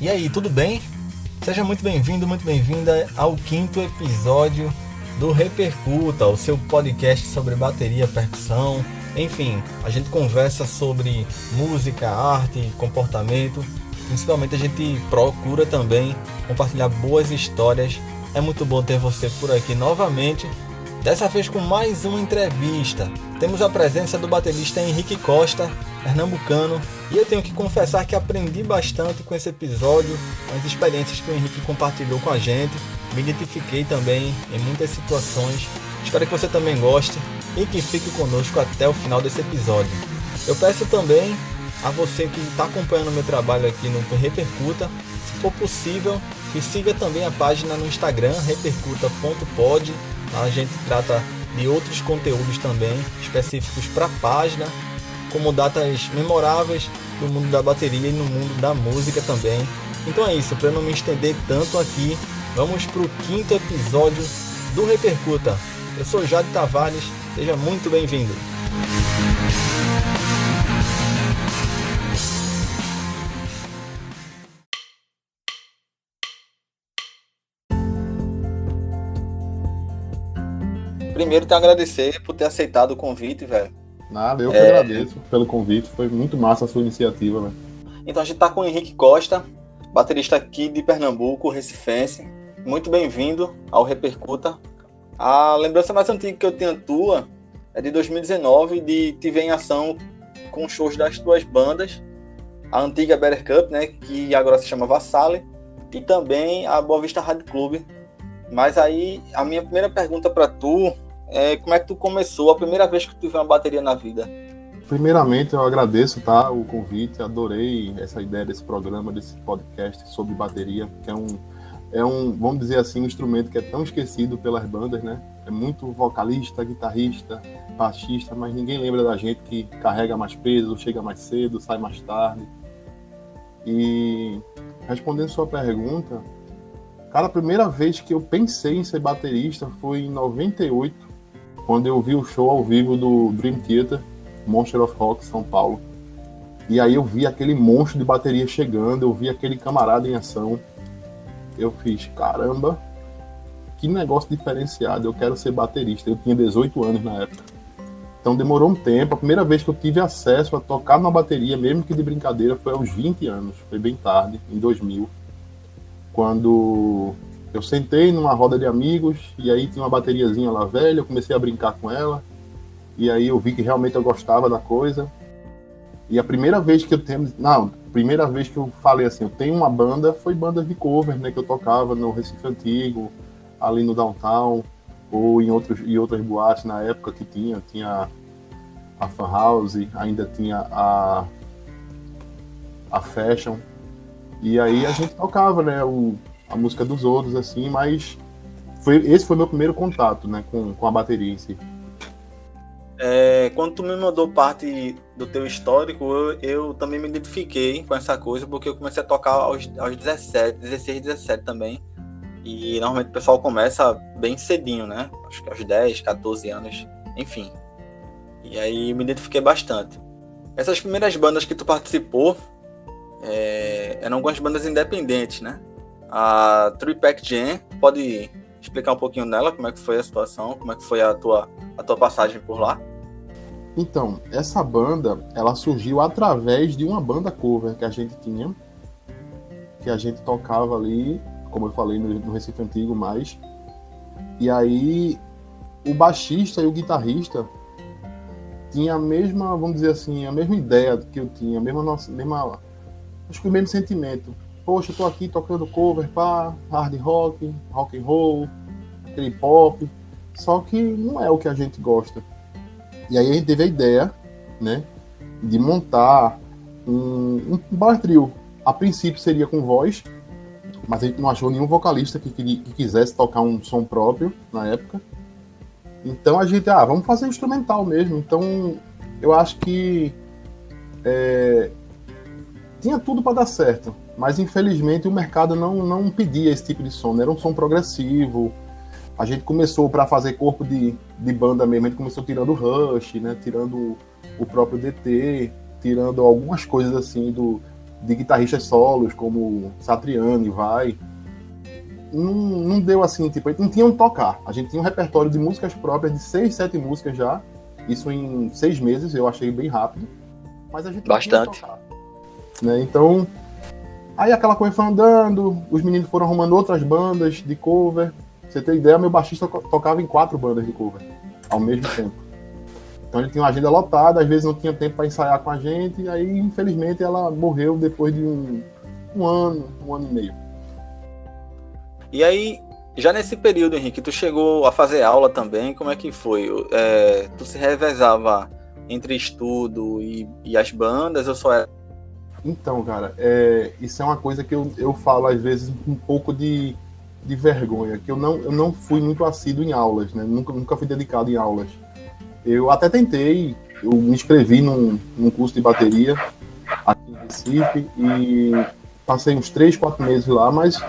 E aí, tudo bem? Seja muito bem-vindo, muito bem-vinda ao 5º episódio do Repercuta, o seu podcast sobre bateria, percussão, enfim, a gente conversa sobre música, arte, comportamento, principalmente a gente procura também compartilhar boas histórias. É muito bom ter você por aqui novamente, dessa vez com mais uma entrevista. Temos a presença do baterista Henrique Costa, pernambucano, e eu tenho que confessar que aprendi bastante com esse episódio, com as experiências que o Henrique compartilhou com a gente. Me identifiquei também em muitas situações. Espero que você também goste e que fique conosco até o final desse episódio. Eu peço também a você que está acompanhando o meu trabalho aqui no Repercuta, se for possível, que siga também a página no Instagram, repercuta.pod. A gente trata de outros conteúdos também específicos para a página, como datas memoráveis do mundo da bateria e no mundo da música também. Então é isso, para não me estender tanto aqui, vamos para o 5º episódio do Repercuta. Eu sou Jade Tavares, seja muito bem-vindo. Primeiro, te agradecer por ter aceitado o convite, velho. Nada, eu que agradeço pelo convite, foi muito massa a sua iniciativa, velho. Então a gente tá com o Henrique Costa, baterista aqui de Pernambuco, recifense. Muito bem-vindo ao Repercuta. A lembrança mais antiga que eu tenho tua é de 2019, de te ver em ação com shows das tuas bandas, a antiga Better Cup, né, que agora se chama Vassale, e também a Boa Vista Rádio Clube. Mas aí, a minha primeira pergunta para tu é como é que tu começou, a primeira vez que tu viu uma bateria na vida? Primeiramente, eu agradeço, o convite, adorei essa ideia desse programa, desse podcast sobre bateria, que é um, vamos dizer assim, um instrumento que é tão esquecido pelas bandas, né? É muito vocalista, guitarrista, baixista, mas ninguém lembra da gente que carrega mais peso, chega mais cedo, sai mais tarde. E respondendo sua pergunta, cara, a primeira vez que eu pensei em ser baterista foi em 98, quando eu vi o show ao vivo do Dream Theater, Monster of Rock, São Paulo. E aí eu vi aquele monstro de bateria chegando, eu vi aquele camarada em ação. Eu fiz, caramba, que negócio diferenciado, eu quero ser baterista. Eu tinha 18 anos na época. Então demorou um tempo. A primeira vez que eu tive acesso a tocar numa bateria, mesmo que de brincadeira, foi aos 20 anos. Foi bem tarde, em 2000. Quando eu sentei numa roda de amigos, e aí tinha uma bateriazinha lá velha, eu comecei a brincar com ela, e aí eu vi que realmente eu gostava da coisa. E a primeira vez que primeira vez que eu falei assim, eu tenho uma banda, foi banda de cover, né, que eu tocava no Recife Antigo, ali no Downtown, ou em outras boates na época que tinha a Fan House, ainda tinha a Fashion, e aí a gente tocava, né, a música dos outros, assim, mas esse foi meu primeiro contato, né, com a bateria em si. Quando tu me mandou parte do teu histórico, eu também me identifiquei com essa coisa, porque eu comecei a tocar aos 16, 17 também. E normalmente o pessoal começa bem cedinho, né? Acho que aos 10, 14 anos, enfim. E aí me identifiquei bastante. Essas primeiras bandas que tu participou eram algumas bandas independentes, né? A Three Pack Jam, pode explicar um pouquinho dela, como é que foi a situação, como é que foi a tua passagem por lá? Então, essa banda, ela surgiu através de uma banda cover que a gente tinha, que a gente tocava ali, como eu falei, no Recife Antigo mais. E aí, o baixista e o guitarrista tinham a mesma, vamos dizer assim, a mesma ideia que eu tinha, acho que o mesmo sentimento. Poxa, eu tô aqui tocando cover para hard rock, rock and roll, aquele pop, só que não é o que a gente gosta. E aí a gente teve a ideia, né, de montar um bar trio. A princípio seria com voz, mas a gente não achou nenhum vocalista que quisesse tocar um som próprio na época. Então a gente, vamos fazer instrumental mesmo. Então eu acho que tinha tudo para dar certo, mas infelizmente o mercado não pedia esse tipo de som, era um som progressivo. A gente começou para fazer corpo de banda mesmo, a gente começou tirando o Rush, né, tirando o próprio DT, tirando algumas coisas assim de guitarristas solos, como Satriani, Vai. Não deu assim, tipo, a gente não tinha onde tocar. A gente tinha um repertório de músicas próprias de 6, 7 músicas já. Isso em 6 meses, eu achei bem rápido. Mas a gente não tinha onde tocar. Né? Então, aí aquela coisa foi andando, os meninos foram arrumando outras bandas de cover. Pra você ter ideia, meu baixista tocava em 4 bandas de cover ao mesmo tempo. Então ele tinha uma agenda lotada, às vezes não tinha tempo para ensaiar com a gente, e aí, infelizmente, ela morreu depois de um ano e meio. E aí, já nesse período, Henrique, tu chegou a fazer aula também? Como é que foi? Tu se revezava entre estudo e as bandas, ou só era... Então, cara, isso é uma coisa que eu falo, às vezes, um pouco de vergonha, que eu não fui muito assíduo em aulas, né? Nunca fui dedicado em aulas. Eu até tentei, eu me inscrevi num curso de bateria aqui em Recife e passei uns 3, 4 meses lá, mas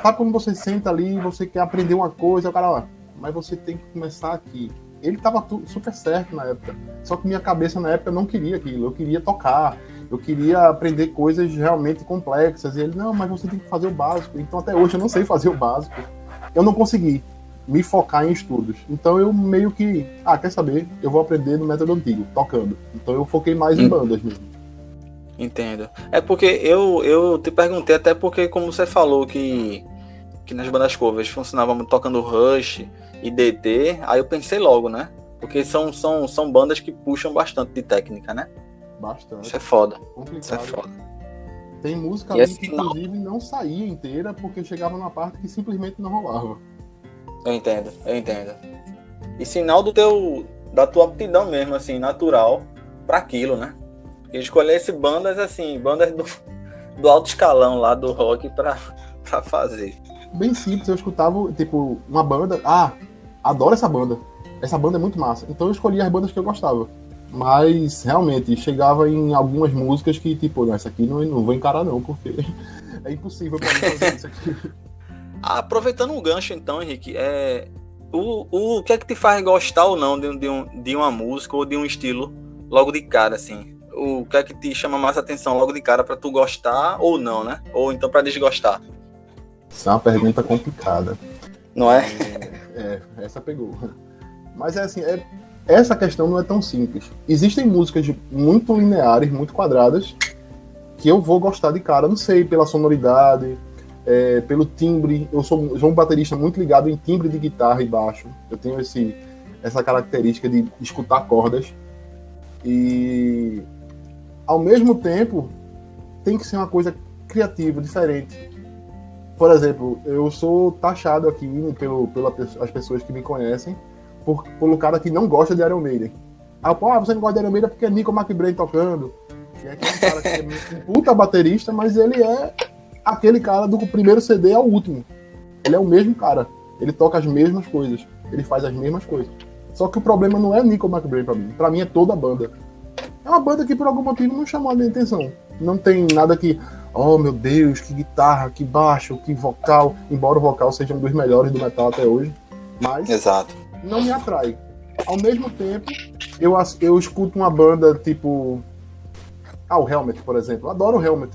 sabe quando você senta ali e você quer aprender uma coisa, o cara, ó, mas você tem que começar aqui. Ele estava super certo na época, só que minha cabeça na época não queria aquilo, eu queria tocar, eu queria aprender coisas realmente complexas, e ele, não, mas você tem que fazer o básico. Então até hoje eu não sei fazer o básico, eu não consegui me focar em estudos. Então eu meio que, quer saber? Eu vou aprender no método antigo, tocando. Então eu foquei mais em bandas mesmo. Entendo. É porque eu te perguntei até porque, como você falou que nas bandas covers funcionava muito tocando Rush e DT, aí eu pensei logo, né? Porque são bandas que puxam bastante de técnica, né? Bastante. Isso é foda. Complicado. Isso é foda. Tem música ali que, inclusive, não saía inteira porque chegava numa parte que simplesmente não rolava. Eu entendo. E sinal da tua aptidão mesmo, assim, natural para aquilo, né? Porque escolhesse bandas, assim, bandas do alto escalão lá do rock pra fazer. Bem simples, eu escutava, tipo, uma banda, adoro essa banda é muito massa. Então eu escolhia as bandas que eu gostava. Mas, realmente, chegava em algumas músicas que, tipo, essa aqui não vou encarar não, porque é impossível pra mim fazer isso aqui. Aproveitando um gancho, então, Henrique, o que é que te faz gostar ou não de uma música ou de um estilo logo de cara, assim? O que é que te chama mais atenção logo de cara pra tu gostar ou não, né? Ou então pra desgostar? Isso é uma pergunta complicada. Não é? Essa pegou. Mas é assim, essa questão não é tão simples. Existem músicas muito lineares, muito quadradas, que eu vou gostar de cara, não sei, pela sonoridade, pelo timbre. Eu sou um baterista muito ligado em timbre de guitarra e baixo. Eu tenho essa característica de escutar cordas. E, ao mesmo tempo, tem que ser uma coisa criativa, diferente. Por exemplo, eu sou taxado aqui pelas pessoas que me conhecem pelo cara que não gosta de Iron Maiden. Você não gosta de Iron Maiden porque é Nico McBrain tocando. Que é aquele cara que é um puta baterista, mas ele é aquele cara do primeiro CD ao último. Ele é o mesmo cara. Ele toca as mesmas coisas. Ele faz as mesmas coisas. Só que o problema não é Nico McBrain pra mim. Pra mim é toda a banda. É uma banda que por algum motivo não chamou a minha atenção. Não tem nada que... Oh, meu Deus, que guitarra, que baixo, que vocal. Embora o vocal seja um dos melhores do metal até hoje. Mas... Exato. Não me atrai. Ao mesmo tempo, eu escuto uma banda tipo... o Helmet, por exemplo. Eu adoro o Helmet.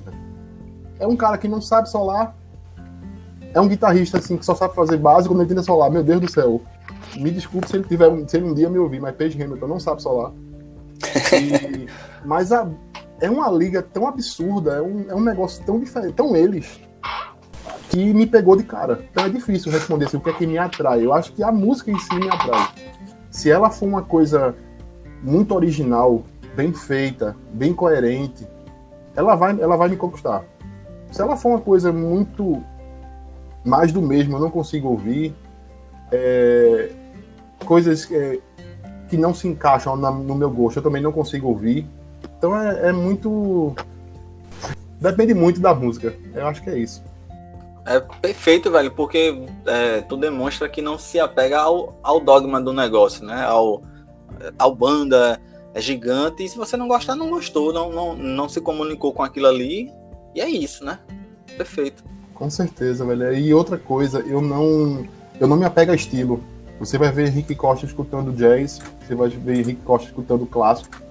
É um cara que não sabe solar. É um guitarrista assim, que só sabe fazer básico, não entende solar. Meu Deus do céu. Me desculpe se ele um dia me ouvir, mas Page Hamilton não sabe solar. Mas é uma liga tão absurda, é um negócio tão diferente, tão eles, que me pegou de cara. Então é difícil responder assim, o que é que me atrai. Eu acho que a música em si me atrai. Se ela for uma coisa muito original, bem feita, bem coerente, ela vai me conquistar. Se ela for uma coisa muito mais do mesmo, eu não consigo ouvir. Coisas que não se encaixam no meu gosto, eu também não consigo ouvir. Então é muito... Depende muito da música. Eu acho que é isso. É perfeito, velho, porque tu demonstra que não se apega ao dogma do negócio, né? Ao banda gigante, e se você não gostar, não gostou, não se comunicou com aquilo ali, e é isso, né? Perfeito. Com certeza, velho. E outra coisa, eu não me apego a estilo. Você vai ver Rick Costa escutando jazz, você vai ver Rick Costa escutando clássico,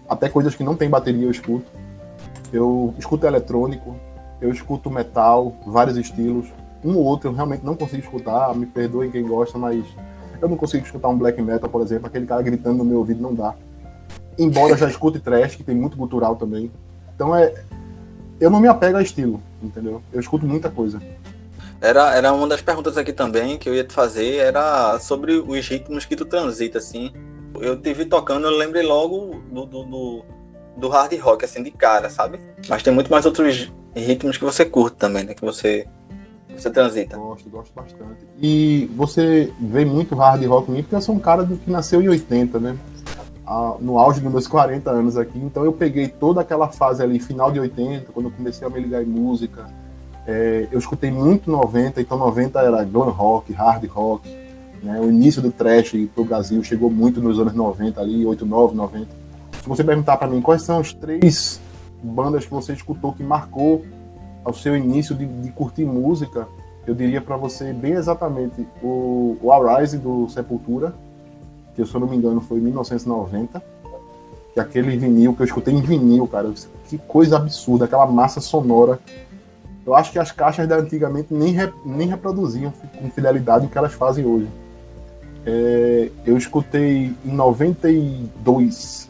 até coisas que não tem bateria eu escuto. eu escuto eletrônico, eu escuto metal, vários estilos. Um ou outro eu realmente não consigo escutar, me perdoem quem gosta, mas eu não consigo escutar um black metal, por exemplo, aquele cara gritando no meu ouvido não dá. Embora eu já escute thrash, que tem muito gutural também. Então eu não me apego a estilo, entendeu? Eu escuto muita coisa. Era uma das perguntas aqui também que eu ia te fazer, era sobre os ritmos que tu transita, assim. Eu te vi tocando, eu lembrei logo do hard rock, assim, de cara, sabe? Mas tem muito mais outros ritmos que você curte também, né? Que você transita. Gosto bastante. E você vê muito hard rock em mim, porque eu sou um cara que nasceu em 80, né? No auge dos meus 40 anos aqui. Então eu peguei toda aquela fase ali, final de 80, quando eu comecei a me ligar em música. Eu escutei muito 90, então 90 era glam rock, hard rock, né? O início do thrash pro Brasil chegou muito nos anos 90 ali, 89, 90. Se você perguntar para mim quais são as 3 bandas que você escutou que marcou ao seu início de curtir música, eu diria para você bem exatamente o Arise do Sepultura, que se eu não me engano foi em 1990, que é aquele vinil que eu escutei em vinil, cara, que coisa absurda, aquela massa sonora. Eu acho que as caixas da antigamente nem reproduziam com fidelidade o que elas fazem hoje. Eu escutei em 92,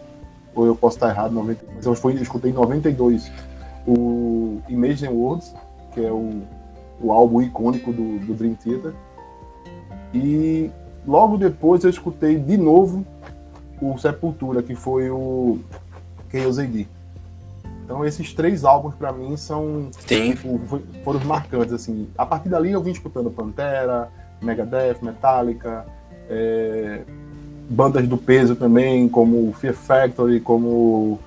ou eu posso estar errado, mas eu escutei em 92 o Imagine Words, que é o álbum icônico do Dream Theater. E logo depois eu escutei de novo o Sepultura, que foi o Chaos AD. Então esses 3 álbuns para mim foram os marcantes, assim. A partir dali eu vim escutando Pantera, Megadeth, Metallica, bandas do peso também, como Fear Factory, como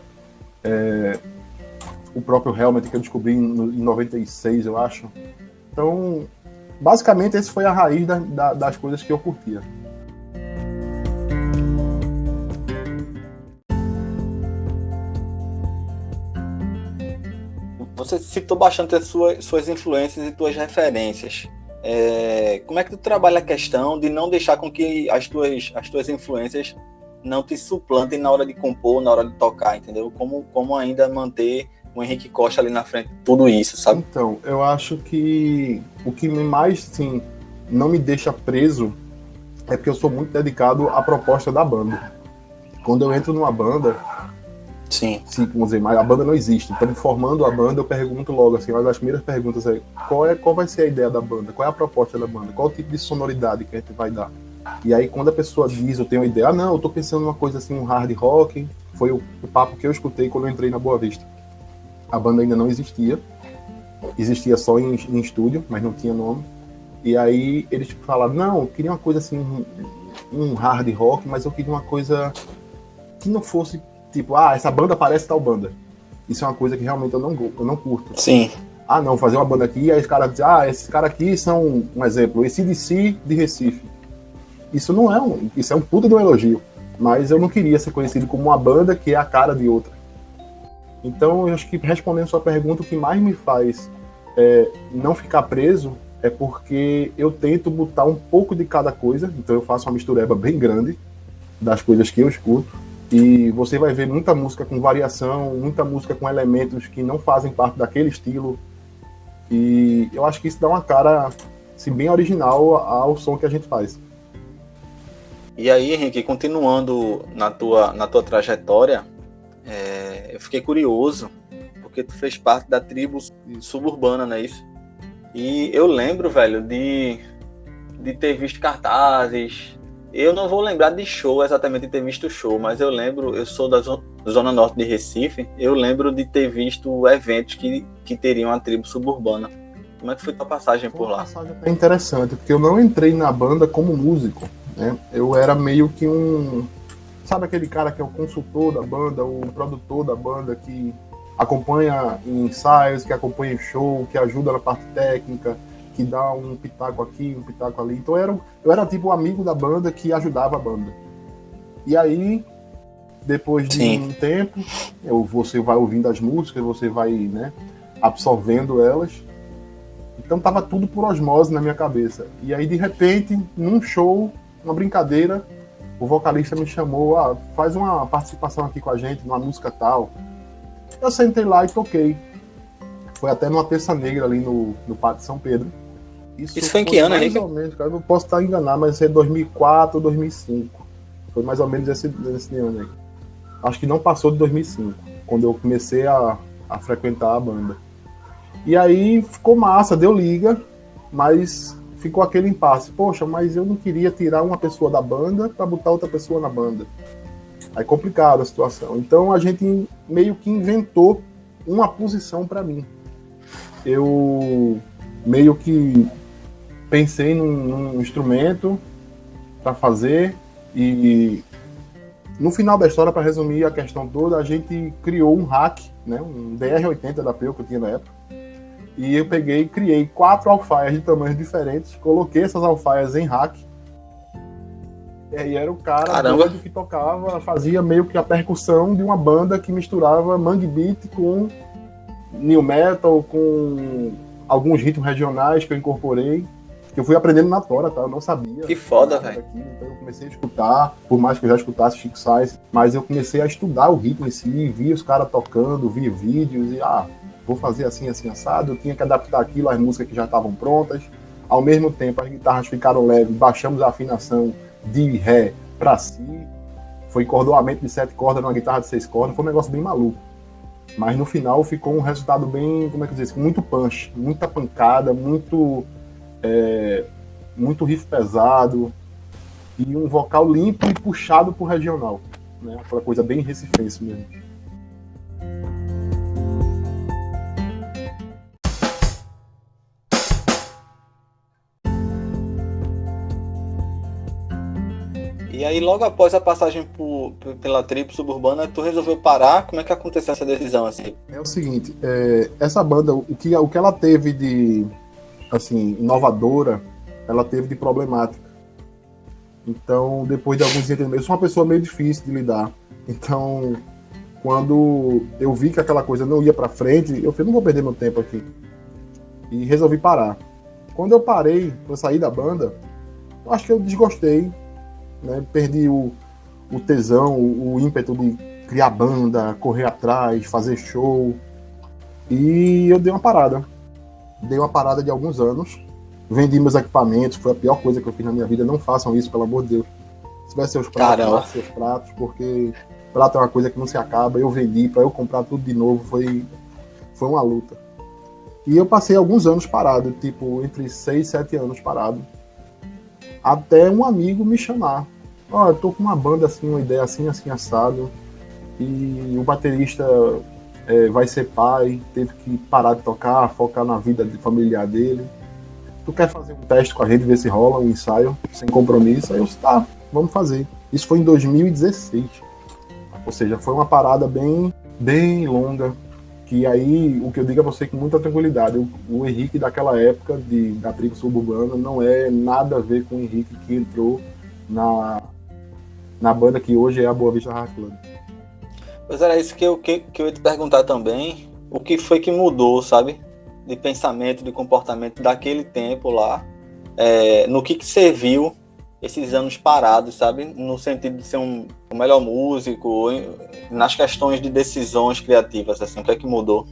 o próprio Helmet, que eu descobri em 96, eu acho. Então, basicamente, esse foi a raiz das coisas que eu curtia. Você citou bastante as suas influências e suas referências. Como é que tu trabalha a questão de não deixar com que as tuas influências não te suplantem na hora de compor, na hora de tocar, entendeu? Como ainda manter o Henrique Costa ali na frente de tudo isso, sabe? Então, eu acho que o que mais, sim, não me deixa preso é porque eu sou muito dedicado à proposta da banda. Quando eu entro numa banda, sim, vamos dizer, mas a banda não existe. Então, formando a banda, eu pergunto logo, assim, uma das primeiras perguntas é qual vai ser a ideia da banda? Qual é a proposta da banda? Qual o tipo de sonoridade que a gente vai dar? E aí, quando a pessoa diz, eu tenho uma ideia, não, eu tô pensando numa coisa assim, um hard rock, foi o papo que eu escutei quando eu entrei na Boa Vista. A banda ainda não existia só em estúdio, mas não tinha nome. E aí eles falaram, não, eu queria uma coisa assim, um hard rock, mas eu queria uma coisa que não fosse tipo, essa banda parece tal banda. Isso é uma coisa que realmente eu não curto. Sim. Não, fazer uma banda aqui, e aí os caras dizem, esses caras aqui são, um exemplo, esse AC/DC de Recife. Isso não é isso é um puta de um elogio, mas eu não queria ser conhecido como uma banda que é a cara de outra. Então, eu acho que respondendo sua pergunta, o que mais me faz não ficar preso é porque eu tento botar um pouco de cada coisa, então eu faço uma mistureba bem grande das coisas que eu escuto, e você vai ver muita música com variação, muita música com elementos que não fazem parte daquele estilo, e eu acho que isso dá uma cara assim, bem original ao som que a gente faz. E aí, Henrique, continuando na tua trajetória, eu fiquei curioso, porque tu fez parte da tribo suburbana, não é isso? E eu lembro, velho, de ter visto cartazes. Eu não vou lembrar de show, exatamente de ter visto show, mas eu lembro, eu sou da Zona Norte de Recife, eu lembro de ter visto eventos que teriam a tribo suburbana. Como é que foi tua passagem por lá? Foi uma passagem interessante, porque eu não entrei na banda como músico, né? Eu era meio que sabe aquele cara que é o consultor da banda, o produtor da banda, que acompanha em ensaios, que acompanha em show, que ajuda na parte técnica, que dá um pitaco aqui, um pitaco ali. Então eu era tipo o amigo da banda que ajudava a banda. E aí, depois de um tempo, você vai ouvindo as músicas, você vai, né, absorvendo elas. Então tava tudo por osmose na minha cabeça. E aí, de repente, num show, uma brincadeira, o vocalista me chamou, faz uma participação aqui com a gente, numa música tal. Eu sentei lá e toquei. Foi até numa terça negra ali no Pátio de São Pedro. Isso foi em que ano, mais Henrique? ou menos, cara, eu não posso estar enganado, mas é 2004 ou 2005. Foi mais ou menos esse ano aí. Acho que não passou de 2005, quando eu comecei a frequentar a banda. E aí ficou massa, deu liga, mas ficou aquele impasse. Poxa, mas eu não queria tirar uma pessoa da banda para botar outra pessoa na banda. Aí complicado a situação. Então a gente meio que inventou uma posição para mim. Eu meio que pensei num instrumento para fazer e no final da história, para resumir a questão toda, a gente criou um hack, né, um DR-80 da Peu que eu tinha na época, e eu peguei e criei 4 alfaias de tamanhos diferentes, coloquei essas alfaias em hack, e aí era o cara doido que tocava, fazia meio que a percussão de uma banda que misturava mangue beat com new metal, com alguns ritmos regionais que eu incorporei, que eu fui aprendendo na tora, tá? Eu não sabia. Que foda, velho. Então eu comecei a escutar, por mais que eu já escutasse Chico Sainz, mas eu comecei a estudar o ritmo em si, vi os caras tocando, vi vídeos e, vou fazer assim, assim, assado. Eu tinha que adaptar aquilo às músicas que já estavam prontas. Ao mesmo tempo, as guitarras ficaram leves, baixamos a afinação de Ré para Si. Foi encordoamento de 7 cordas numa guitarra de 6 cordas, foi um negócio bem maluco. Mas no final ficou um resultado bem, como é que eu dizer, com muito punch, muita pancada, muito riff pesado e um vocal limpo e puxado pro regional, né? Aquela coisa bem recifense mesmo. E aí, logo após a passagem pela tribo suburbana, tu resolveu parar? Como é que aconteceu essa decisão, assim? É o seguinte, essa banda, o que ela teve de, assim, inovadora, ela teve de problemática. Então, depois de alguns entendimentos, eu sou uma pessoa meio difícil de lidar. Então, quando eu vi que aquela coisa não ia pra frente, eu falei, não vou perder meu tempo aqui. E resolvi parar. Quando eu parei pra sair da banda, eu acho que eu desgostei, né? Perdi o tesão, o ímpeto de criar banda, correr atrás, fazer show. E eu dei uma parada. Dei uma parada de alguns anos. Vendi meus equipamentos, foi a pior coisa que eu fiz na minha vida. Não façam isso, pelo amor de Deus. Se tiver seus pratos, mate seus pratos, porque prato é uma coisa que não se acaba. Eu vendi, para eu comprar tudo de novo foi uma luta. E eu passei alguns anos parado, tipo, entre 6 e 7 anos parado. Até um amigo me chamar. Eu tô com uma banda assim, uma ideia assim, assim, assado. E o baterista vai ser pai, teve que parar de tocar, focar na vida familiar dele. Tu quer fazer um teste com a gente, ver se rola um ensaio, sem compromisso? Aí eu disse, tá, vamos fazer. Isso foi em 2016. Ou seja, foi uma parada bem, bem longa. Que aí, o que eu digo a você com muita tranquilidade, o Henrique daquela época, da tribo suburbana, não é nada a ver com o Henrique que entrou na banda que hoje é a Boa Vista Heart Club. Pois era isso que eu ia te perguntar também. O que foi que mudou, sabe? De pensamento, de comportamento daquele tempo lá. No que serviu esses anos parados, sabe? No sentido de ser um melhor músico, nas questões de decisões criativas, assim. O que é que mudou?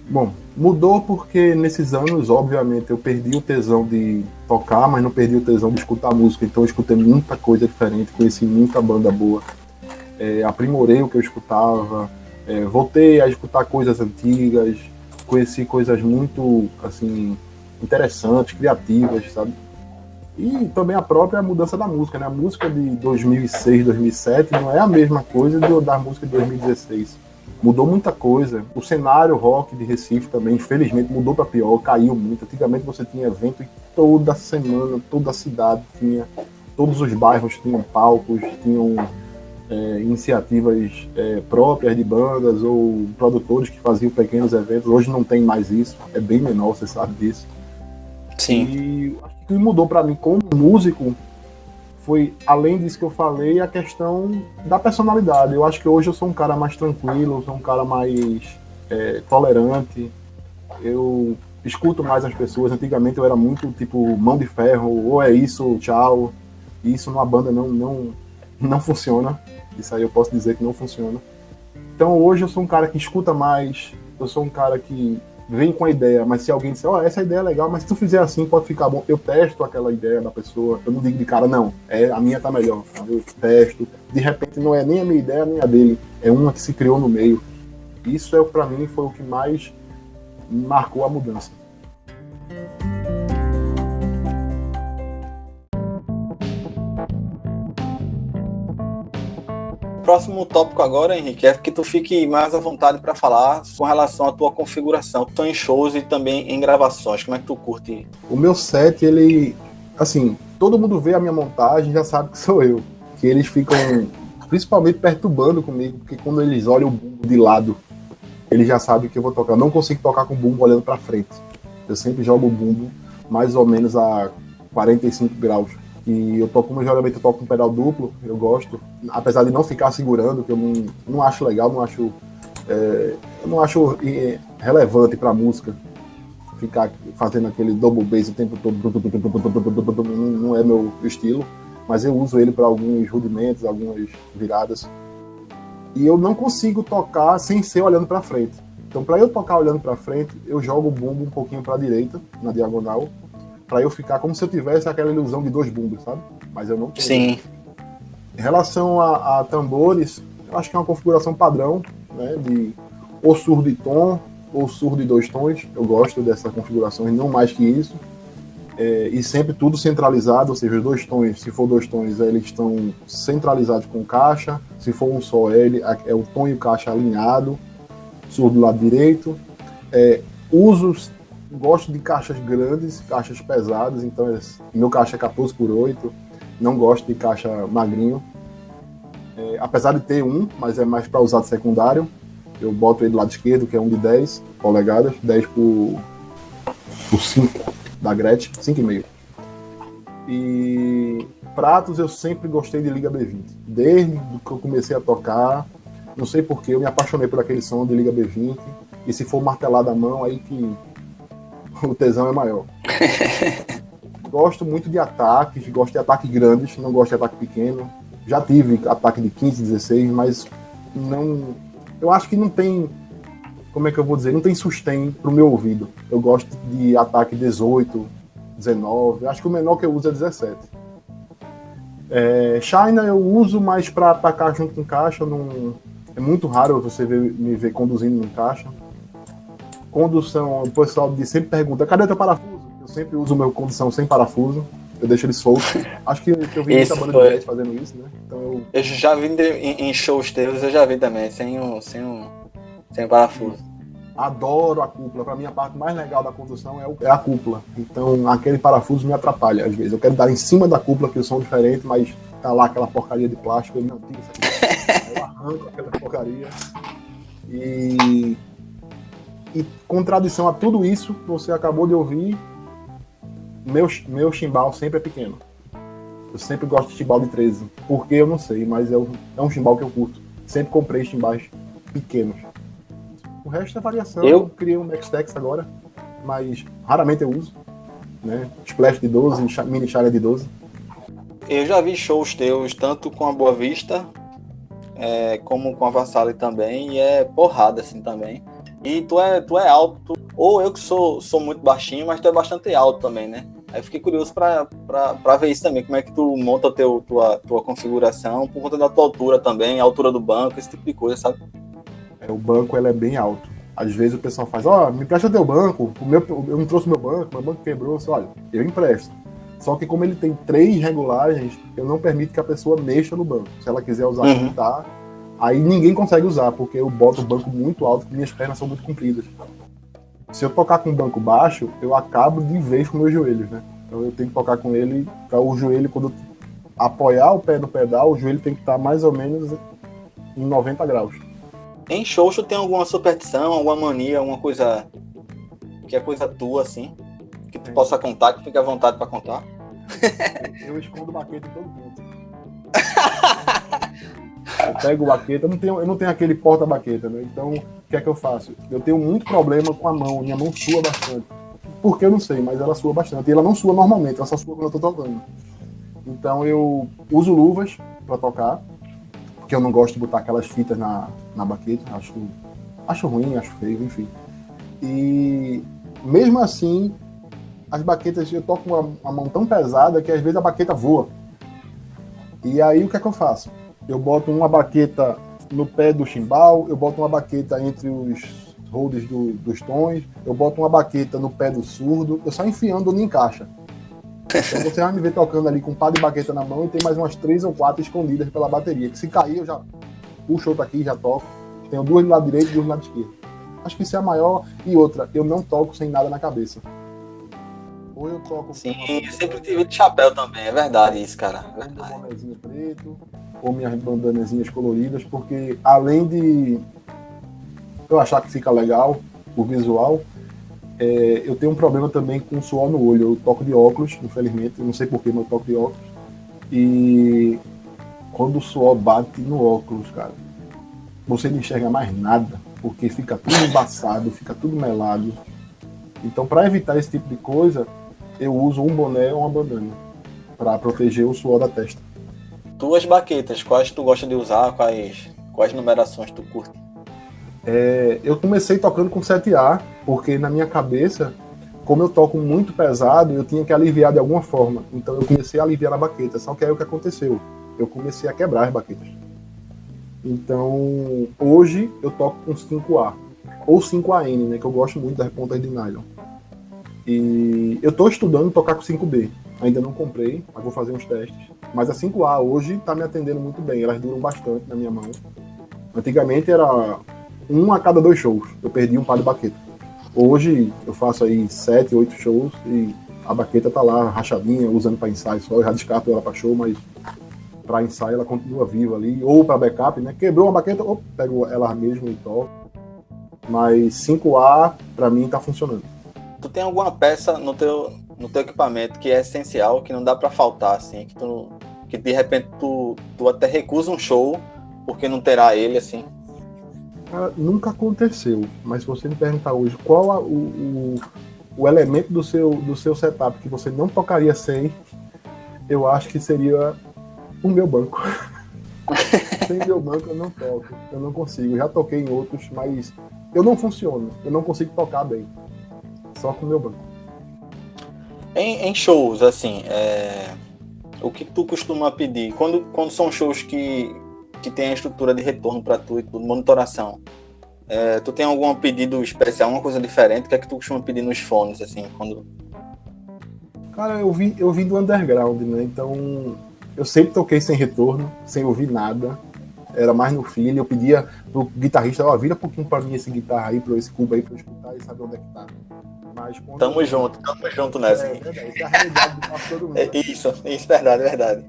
Bom, mudou porque nesses anos, obviamente, eu perdi o tesão de tocar, mas não perdi o tesão de escutar música. Então eu escutei muita coisa diferente, conheci muita banda boa. Aprimorei o que eu escutava, voltei a escutar coisas antigas, conheci coisas muito, assim, interessantes, criativas, sabe? E também a própria mudança da música, né? A música de 2006, 2007 não é a mesma coisa da música de 2016. Mudou muita coisa. O cenário rock de Recife também, infelizmente, mudou para pior, caiu muito. Antigamente você tinha evento e toda semana, toda a cidade tinha, todos os bairros tinham palcos, tinham iniciativas próprias de bandas ou produtores que faziam pequenos eventos. Hoje não tem mais isso, é bem menor, você sabe disso. Sim. E acho que o que mudou para mim como músico foi, além disso que eu falei, a questão da personalidade. Eu acho que hoje eu sou um cara mais tranquilo, sou um cara mais tolerante, eu escuto mais as pessoas. Antigamente eu era muito tipo mão de ferro, ou é isso, ou tchau. E isso numa banda não funciona. Isso aí eu posso dizer que não funciona. Então hoje eu sou um cara que escuta mais, eu sou um cara que vem com a ideia, mas se alguém disser, essa ideia é legal, mas se tu fizer assim pode ficar bom, eu testo aquela ideia da pessoa, eu não digo de cara, não, a minha tá melhor, eu testo, de repente não é nem a minha ideia nem a dele, é uma que se criou no meio. Isso pra mim foi o que mais marcou a mudança. Próximo tópico agora, Henrique, é que tu fique mais à vontade para falar com relação à tua configuração, em shows e também em gravações. Como é que tu curte? O meu set, ele, assim, todo mundo vê a minha montagem já sabe que sou eu. Que eles ficam principalmente perturbando comigo, porque quando eles olham o bumbo de lado, eles já sabem que eu vou tocar. Eu não consigo tocar com o bumbo olhando para frente. Eu sempre jogo o bumbo mais ou menos a 45 graus. E eu toco, geralmente eu toco com pedal duplo, eu gosto, apesar de não ficar segurando, que eu não acho legal, eu não acho relevante pra música ficar fazendo aquele double bass o tempo todo, não é meu estilo, mas eu uso ele para alguns rudimentos, algumas viradas. E eu não consigo tocar sem ser olhando para frente. Então, para eu tocar olhando para frente, eu jogo o bumbo um pouquinho para a direita, na diagonal, para eu ficar como se eu tivesse aquela ilusão de 2 bumbos, sabe? Mas eu não tenho. Sim. Em relação a tambores, eu acho que é uma configuração padrão, né? De ou surdo e tom, ou surdo e 2 tons. Eu gosto dessa configuração, e não mais que isso. E sempre tudo centralizado, ou seja, os 2 tons, se for 2 tons, eles estão centralizados com caixa. Se for um só, é o tom e o caixa alinhado, surdo do lado direito. Gosto de caixas grandes, caixas pesadas, então meu caixa é 14x8, não gosto de caixa magrinho. Apesar de ter mas é mais para usar de secundário. Eu boto ele do lado esquerdo, que é um de 10 polegadas, 10 por 5 da Gretsch, 5,5. E pratos eu sempre gostei de Liga B20. Desde que eu comecei a tocar, não sei porquê, eu me apaixonei por aquele som de Liga B20. E se for martelado à mão, aí que o tesão é maior. Gosto muito de ataques, gosto de ataques grandes, não gosto de ataque pequeno. Já tive ataque de 15, 16, mas não. Eu acho que não tem. Como é que eu vou dizer? Não tem sustain pro meu ouvido. Eu gosto de ataque 18, 19. Acho que o menor que eu uso é 17. China eu uso mais para atacar junto com caixa. É muito raro você me ver conduzindo em caixa. Condução, o pessoal sempre pergunta, cadê teu parafuso? Eu sempre uso meu condução sem parafuso, eu deixo ele solto. Acho que eu vi muita banda de jazz fazendo isso, né? Então eu já vi em shows teus, eu já vi também, sem parafuso. Adoro a cúpula, pra mim a parte mais legal da condução é a cúpula. Então aquele parafuso me atrapalha às vezes. Eu quero dar em cima da cúpula, que o som é diferente, mas tá lá aquela porcaria de plástico, ele não tira isso aqui. Eu arranco aquela porcaria. E contradição a tudo isso que você acabou de ouvir, meu chimbal sempre é pequeno. Eu sempre gosto de chimbal de 13. Porque eu não sei, mas é um chimbal que eu curto. Sempre comprei chimbais pequenos. O resto é variação. Eu criei um Nextex agora, mas raramente eu uso. Né? Splash de 12, mini Chaga de 12. Eu já vi shows teus, tanto com a Boa Vista, como com a Vassali também, e é porrada assim também. E tu é alto, ou eu que sou muito baixinho, mas tu é bastante alto também, né? Aí eu fiquei curioso pra ver isso também, como é que tu monta tua configuração, por conta da tua altura também, a altura do banco, esse tipo de coisa, sabe? O banco é bem alto. Às vezes o pessoal faz, me empresta teu banco, eu não trouxe meu banco quebrou, olha, eu empresto. Só que como ele tem 3 regulagens, eu não permito que a pessoa mexa no banco. Se ela quiser usar como tá, aí ninguém consegue usar, porque eu boto o banco muito alto, porque minhas pernas são muito compridas. Se eu tocar com o banco baixo, eu acabo de vez com meus joelhos, né? Então eu tenho que tocar com ele, para o joelho, quando eu apoiar o pé no pedal, o joelho tem que estar mais ou menos em 90 graus. Em shows, tu tem alguma superstição, alguma mania, alguma coisa que é coisa tua, assim, que tu possa contar, que fique à vontade para contar? Eu escondo baqueta em todo canto. Eu pego o baqueta, eu não tenho aquele porta-baqueta, né? Então, o que é que eu faço? Eu tenho muito problema com a mão, minha mão sua bastante. Por que eu não sei, mas ela sua bastante. E ela não sua normalmente, ela só sua quando eu tô tocando. Então eu uso luvas para tocar, porque eu não gosto de botar aquelas fitas na baqueta, acho ruim, acho feio, enfim. E mesmo assim, as baquetas, eu toco uma mão tão pesada que às vezes a baqueta voa. E aí o que é que eu faço? Eu boto uma baqueta no pé do chimbal, eu boto uma baqueta entre os holds dos tons, eu boto uma baqueta no pé do surdo, eu só enfiando onde encaixa. Então você vai me ver tocando ali com um par de baqueta na mão e tem mais umas 3 ou 4 escondidas pela bateria, que se cair eu já puxo outra aqui e já toco. Tenho 2 do lado direito e 2 do lado esquerdo. Acho que isso é a maior. E outra, eu não toco sem nada na cabeça. Ou eu toco... Sim, eu sempre tive de chapéu também, é verdade isso, cara. É verdade. Um bonézinho preto, ou minhas bandanazinhas coloridas, porque além de eu achar que fica legal o visual, eu tenho um problema também com suor no olho. Eu toco de óculos, infelizmente, não sei porquê, mas eu toco de óculos. E quando o suor bate no óculos, cara, você não enxerga mais nada, porque fica tudo embaçado, fica tudo melado. Então, para evitar esse tipo de coisa, eu uso um boné ou uma bandana para proteger o suor da testa. Tuas baquetas, quais tu gosta de usar, quais numerações tu curte? Eu comecei tocando com 7A, porque na minha cabeça, como eu toco muito pesado, eu tinha que aliviar de alguma forma. Então eu comecei a aliviar na baqueta, só que aí o que aconteceu? Eu comecei a quebrar as baquetas. Então, hoje eu toco com 5A, ou 5AN, né, que eu gosto muito das pontas de nylon. E eu estou estudando tocar com 5B. Ainda não comprei, mas vou fazer uns testes. Mas a 5A hoje está me atendendo muito bem, elas duram bastante na minha mão. Antigamente era 1 a cada 2 shows, eu perdi um par de baqueta. Hoje eu faço aí 7, 8 shows e a baqueta tá lá rachadinha, usando para ensaio só. Eu já descarto ela para show, mas para ensaio ela continua viva ali. Ou para backup, né? Quebrou uma baqueta, pego ela mesmo e toco. Mas 5A para mim tá funcionando. Tu tem alguma peça no teu equipamento que é essencial, que não dá para faltar, assim, que de repente tu até recusa um show porque não terá ele, assim? Nunca aconteceu, mas se você me perguntar hoje qual o elemento do seu setup que você não tocaria sem, eu acho que seria o meu banco. Sem meu banco eu não toco, eu não consigo. Eu já toquei em outros, mas eu não funciono, eu não consigo tocar bem, só com o meu banco. Em shows, assim, o que tu costuma pedir? Quando são shows que tem a estrutura de retorno para tu e tudo, monitoração, tu tem algum pedido especial, uma coisa diferente? O que é que tu costuma pedir nos fones, assim, quando... Cara, eu vim do underground, né? Então eu sempre toquei sem retorno, sem ouvir nada. Era mais no feeling. Eu pedia pro guitarrista, vira um pouquinho pra mim esse guitarra aí, esse cubo aí pra eu escutar e saber onde é que tá. Mas tamo junto nessa. É verdade, isso é a realidade de todo mundo. Isso, verdade.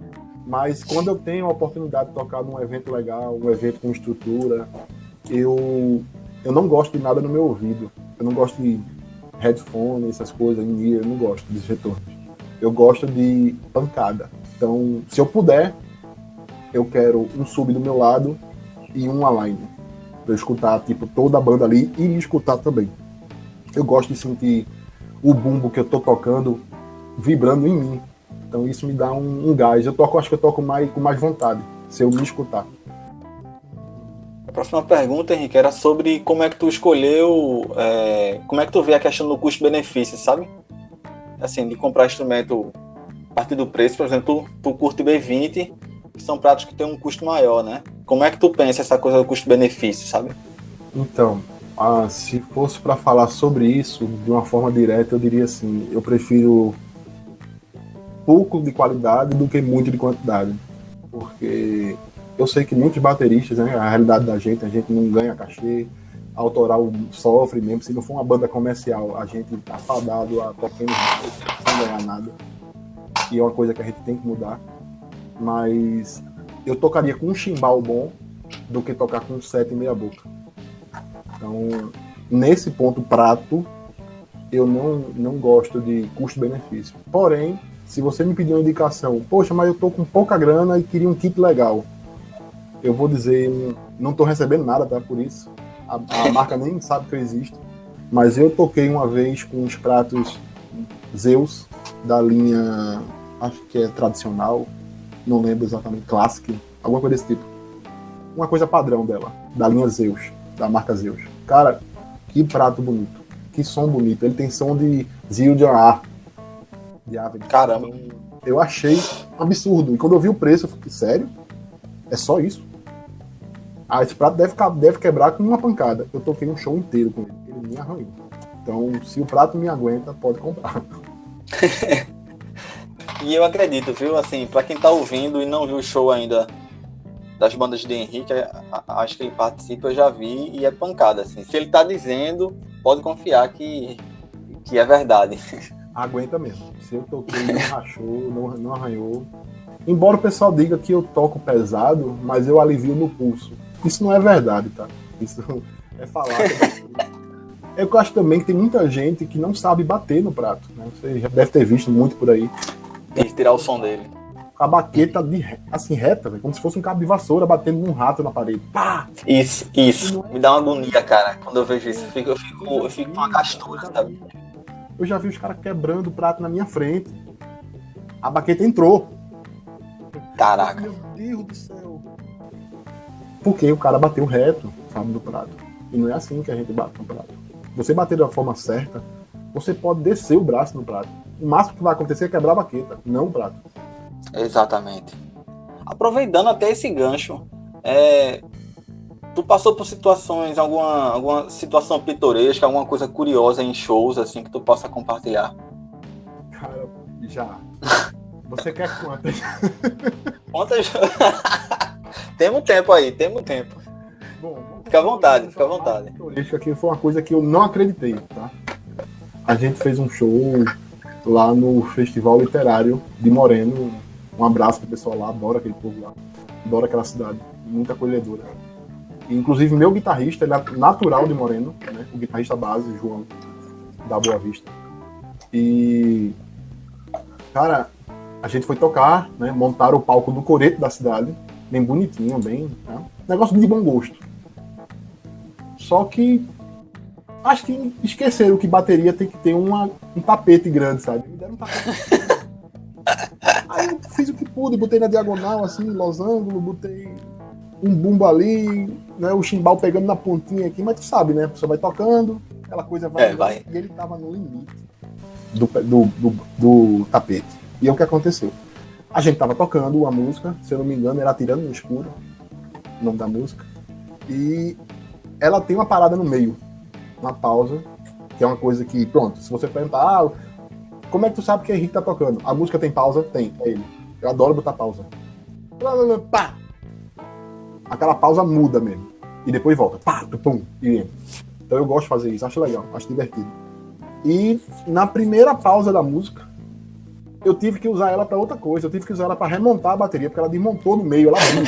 Mas quando eu tenho a oportunidade de tocar num evento legal, um evento com estrutura, eu não gosto de nada no meu ouvido. Eu não gosto de headphone, essas coisas, eu não gosto desses retornos. Eu gosto de pancada. Então, se eu puder, eu quero um sub do meu lado e um align. Pra eu escutar, tipo, toda a banda ali e me escutar também. Eu gosto de sentir o bumbo que eu tô tocando vibrando em mim. Então isso me dá um gás. Acho que eu toco com mais vontade, se eu me escutar. A próxima pergunta, Henrique, era sobre como é que tu escolheu, como é que tu vê a questão do custo-benefício, sabe? Assim, de comprar instrumento a partir do preço, por exemplo, tu curte B20, que são pratos que têm um custo maior, né? Como é que tu pensa essa coisa do custo-benefício, sabe? Então, se fosse para falar sobre isso de uma forma direta, eu diria assim, eu prefiro pouco de qualidade do que muito de quantidade. Porque eu sei que muitos bateristas, né, a realidade da gente, a gente não ganha cachê, a autoral sofre mesmo, se não for uma banda comercial, a gente tá fadado a pequenos sem ganhar nada. E é uma coisa que a gente tem que mudar. Mas eu tocaria com um chimbal bom do que tocar com um set meia boca. Então, nesse ponto prato, eu não gosto de custo-benefício. Porém, se você me pedir uma indicação, poxa, mas eu tô com pouca grana e queria um kit legal, eu vou dizer, não tô recebendo nada, tá? Por isso. A marca nem sabe que eu existo. Mas eu toquei uma vez com uns pratos Zeus, da linha, acho que é tradicional, não lembro exatamente, Classic, alguma coisa desse tipo. Uma coisa padrão dela. da linha Zeus, da marca Zeus. Cara, que prato bonito, que som bonito. Ele tem som de Zildjian de ave. Caramba. Eu achei absurdo. E quando eu vi o preço, eu fiquei, sério? É só isso? Ah, esse prato deve quebrar com uma pancada. Eu toquei um show inteiro com ele. Ele me arranhou. Então, se o prato me aguenta, pode comprar. E eu acredito, viu? Assim, pra quem tá ouvindo e não viu o show ainda das bandas de Henrique, acho que ele participa, eu já vi, e é pancada, assim. Se ele tá dizendo, pode confiar que é verdade. Aguenta mesmo. Se eu toquei, não rachou, não arranhou. Embora o pessoal diga que eu toco pesado, mas eu alivio no pulso. Isso não é verdade, tá? Isso é falar. Eu acho também que tem muita gente que não sabe bater no prato, né? Você já deve ter visto muito por aí. Tem que tirar o som dele. A baqueta assim, reta, véio, como se fosse um cabo de vassoura batendo num rato na parede. Pá! Isso. Me dá uma agonia, cara, quando eu vejo isso. Eu fico com uma gastura, sabe? Eu já vi os caras quebrando o prato na minha frente. A baqueta entrou. Caraca. Meu Deus do céu. Porque o cara bateu reto, sabe, no prato. E não é assim que a gente bate no prato. Você bater da forma certa, você pode descer o braço no prato. O máximo que vai acontecer é quebrar a baqueta, não o prato. Exatamente. Aproveitando até esse gancho, tu passou por situações, alguma situação pitoresca, alguma coisa curiosa em shows, assim, que tu possa compartilhar? Cara, já. Você quer quantas? Quantas? Temos tempo aí, temos tempo. Bom, fica à vontade. Pitoresca aqui foi uma coisa que eu não acreditei, tá? A gente fez um show lá no Festival Literário de Moreno. Um abraço pro pessoal lá, adoro aquele povo lá. Adoro aquela cidade, muito acolhedora. E, inclusive, meu guitarrista, ele é natural de Moreno, né? O guitarrista base, João, da Boa Vista. E, cara, a gente foi tocar, né? Montaram o palco do coreto da cidade, bem bonitinho, bem... Né? Negócio de bom gosto. Só que acho que esqueceram que bateria tem que ter um tapete grande, sabe? Me deram um tapete. Aí eu fiz o que pude, botei na diagonal, assim, losango, botei um bumbo ali, né, o chimbal pegando na pontinha aqui, mas tu sabe, né? A pessoa vai tocando, aquela coisa vai. E ele tava no limite do tapete. E é o que aconteceu. A gente tava tocando uma música, se eu não me engano, era Atirando no Escuro, o nome da música. E ela tem uma parada no meio, uma pausa, que é uma coisa que, pronto, se você perguntar, como é que tu sabe que Henrique tá tocando? A música tem pausa? Tem, é ele. Eu adoro botar pausa. Pá! Aquela pausa muda mesmo. E depois volta. Pá, pum, e entra. Então eu gosto de fazer isso, acho legal, acho divertido. E na primeira pausa da música, eu tive que usar ela pra outra coisa. Eu tive que usar ela pra remontar a bateria, porque ela desmontou no meio, ela abriu.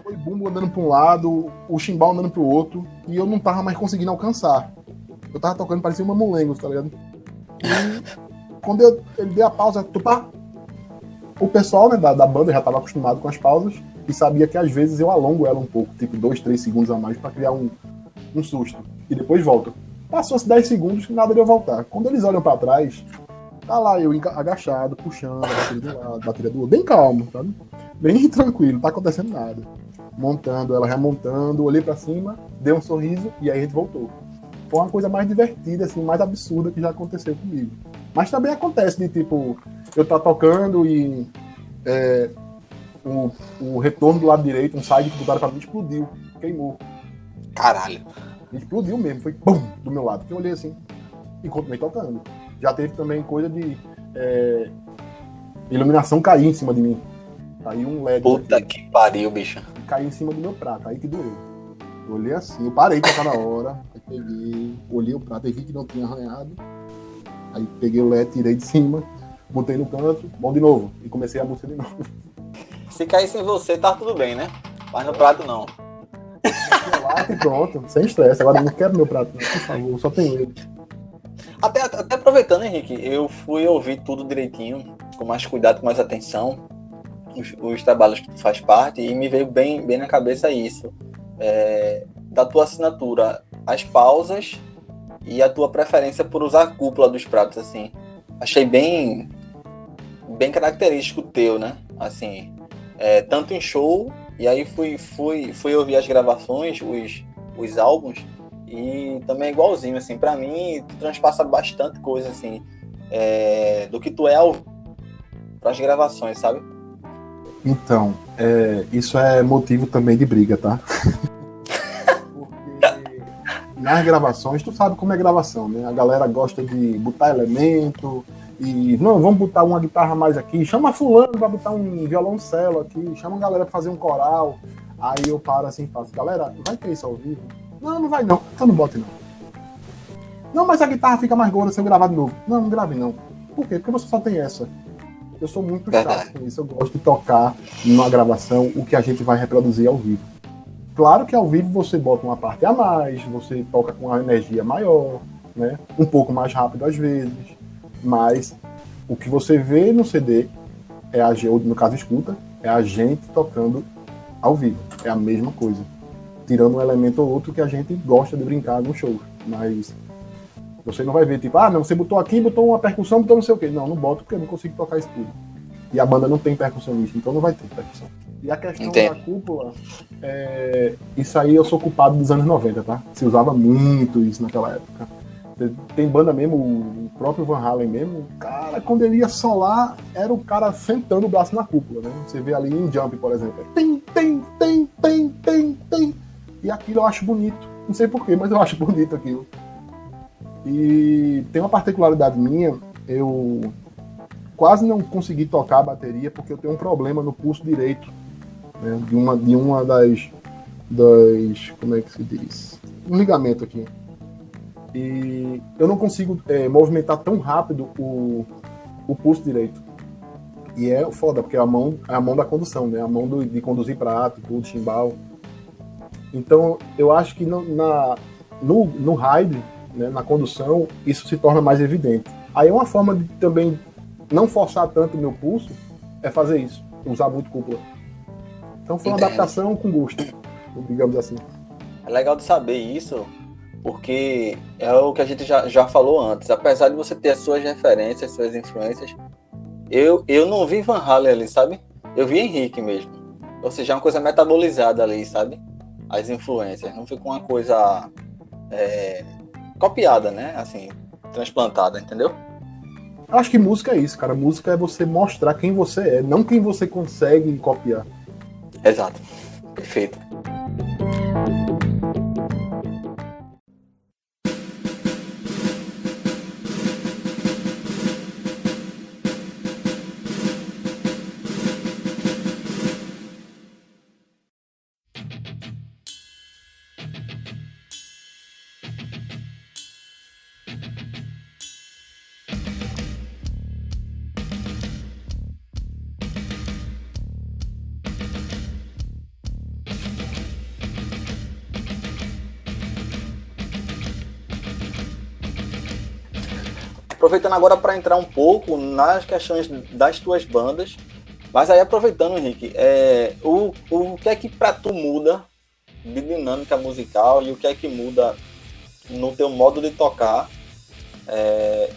Foi bumbo andando pra um lado, o chimbal andando pro outro, e eu não tava mais conseguindo alcançar. Eu tava tocando, parecia uma Mamulengo, tá ligado? E quando ele deu a pausa, tupá, o pessoal, né, da banda já estava acostumado com as pausas e sabia que às vezes eu alongo ela um pouco, tipo 2, 3 segundos a mais para criar um susto. E depois volta. Passou-se 10 segundos, nada de eu voltar. Quando eles olham para trás, tá lá eu agachado, puxando a bateria de um lado, a bateria do outro, bem calmo, sabe? Bem tranquilo, não tá acontecendo nada. Montando ela, remontando, olhei para cima, dei um sorriso e aí a gente voltou. Foi uma coisa mais divertida, assim, mais absurda que já aconteceu comigo. Mas também acontece de, tipo, eu tá tocando e o retorno do lado direito, um side que botaram pra mim, explodiu, queimou. Caralho. Explodiu mesmo, foi pum, do meu lado. Eu olhei assim e continuei tocando. Já teve também coisa de iluminação cair em cima de mim. Caiu um LED. Puta aqui. Que pariu, bicho. E caiu em cima do meu prato, aí que doeu. Eu olhei assim, eu parei de tocar na hora, aí peguei, olhei o prato e vi que não tinha arranhado. Aí peguei o LED, tirei de cima, botei no canto, bom de novo, e comecei a música de novo. Se caísse em você, tá tudo bem, né? Mas no prato não. E pronto, sem estresse. Agora eu não quero meu prato, não, por favor, só tenho ele. Até aproveitando, Henrique, eu fui ouvir tudo direitinho, com mais cuidado, com mais atenção, os trabalhos que tu faz parte, e me veio bem na cabeça isso. Da tua assinatura, as pausas e a tua preferência por usar a cúpula dos pratos, assim. Achei bem característico teu, né? Assim, tanto em show E aí fui ouvir as gravações, os álbuns, e também é igualzinho, assim, pra mim transpassa bastante coisa, assim, do que tu é pras gravações, sabe? Então, isso é motivo também de briga, tá? Porque nas gravações, tu sabe como é gravação, né? A galera gosta de botar elemento e, não, vamos botar uma guitarra mais aqui, chama fulano pra botar um violoncelo aqui, chama a galera pra fazer um coral. Aí eu paro assim e faço, galera, vai ter isso ao vivo? Não, não vai não, então não bote não. Não, mas a guitarra fica mais gorda se eu gravar de novo. Não, não grave não. Por quê? Porque você só tem essa. Eu sou muito chato com isso. Eu gosto de tocar numa gravação o que a gente vai reproduzir ao vivo. Claro que ao vivo você bota uma parte a mais, você toca com uma energia maior, né? Um pouco mais rápido às vezes, mas o que você vê no CD é a gente, no caso escuta, é a gente tocando ao vivo. É a mesma coisa. Tirando um elemento ou outro que a gente gosta de brincar no show. Mas você não vai ver, tipo, não, você botou aqui, botou uma percussão, botou não sei o quê. Não, não boto porque eu não consigo tocar isso tudo. E a banda não tem percussionista, então não vai ter percussão. E a questão da cúpula, isso aí eu sou culpado dos anos 90, tá? Se usava muito isso naquela época. Tem banda mesmo, o próprio Van Halen mesmo, cara, quando ele ia solar, era o cara sentando o braço na cúpula, né? Você vê ali em Jump, por exemplo. Tem. E aquilo eu acho bonito. Não sei porquê, mas eu acho bonito aquilo. E tem uma particularidade minha, eu quase não consegui tocar a bateria porque eu tenho um problema no pulso direito, né, de uma das como é que se diz? Um ligamento aqui. E eu não consigo movimentar tão rápido o pulso direito. E é foda, porque é a mão da condução, né? A mão de conduzir prato, tudo, chimbal. Então, eu acho que no ride, né, na condução, isso se torna mais evidente. Aí uma forma de também não forçar tanto o meu pulso é fazer isso, usar muito cúpula. Então foi uma adaptação com gosto, digamos assim. É legal de saber isso, porque é o que a gente já falou antes. Apesar de você ter as suas referências, suas influências, eu não vi Van Halen ali, sabe? Eu vi Henrique mesmo. Ou seja, é uma coisa metabolizada ali, sabe? As influências. Não ficou uma coisa copiada, né? Assim, transplantada, entendeu? Eu acho que música é isso, cara. Música é você mostrar quem você é, não quem você consegue copiar. Exato. Perfeito. Aproveitando agora para entrar um pouco nas questões das tuas bandas, mas aí aproveitando, Henrique, o que é que para tu muda de dinâmica musical e o que é que muda no teu modo de tocar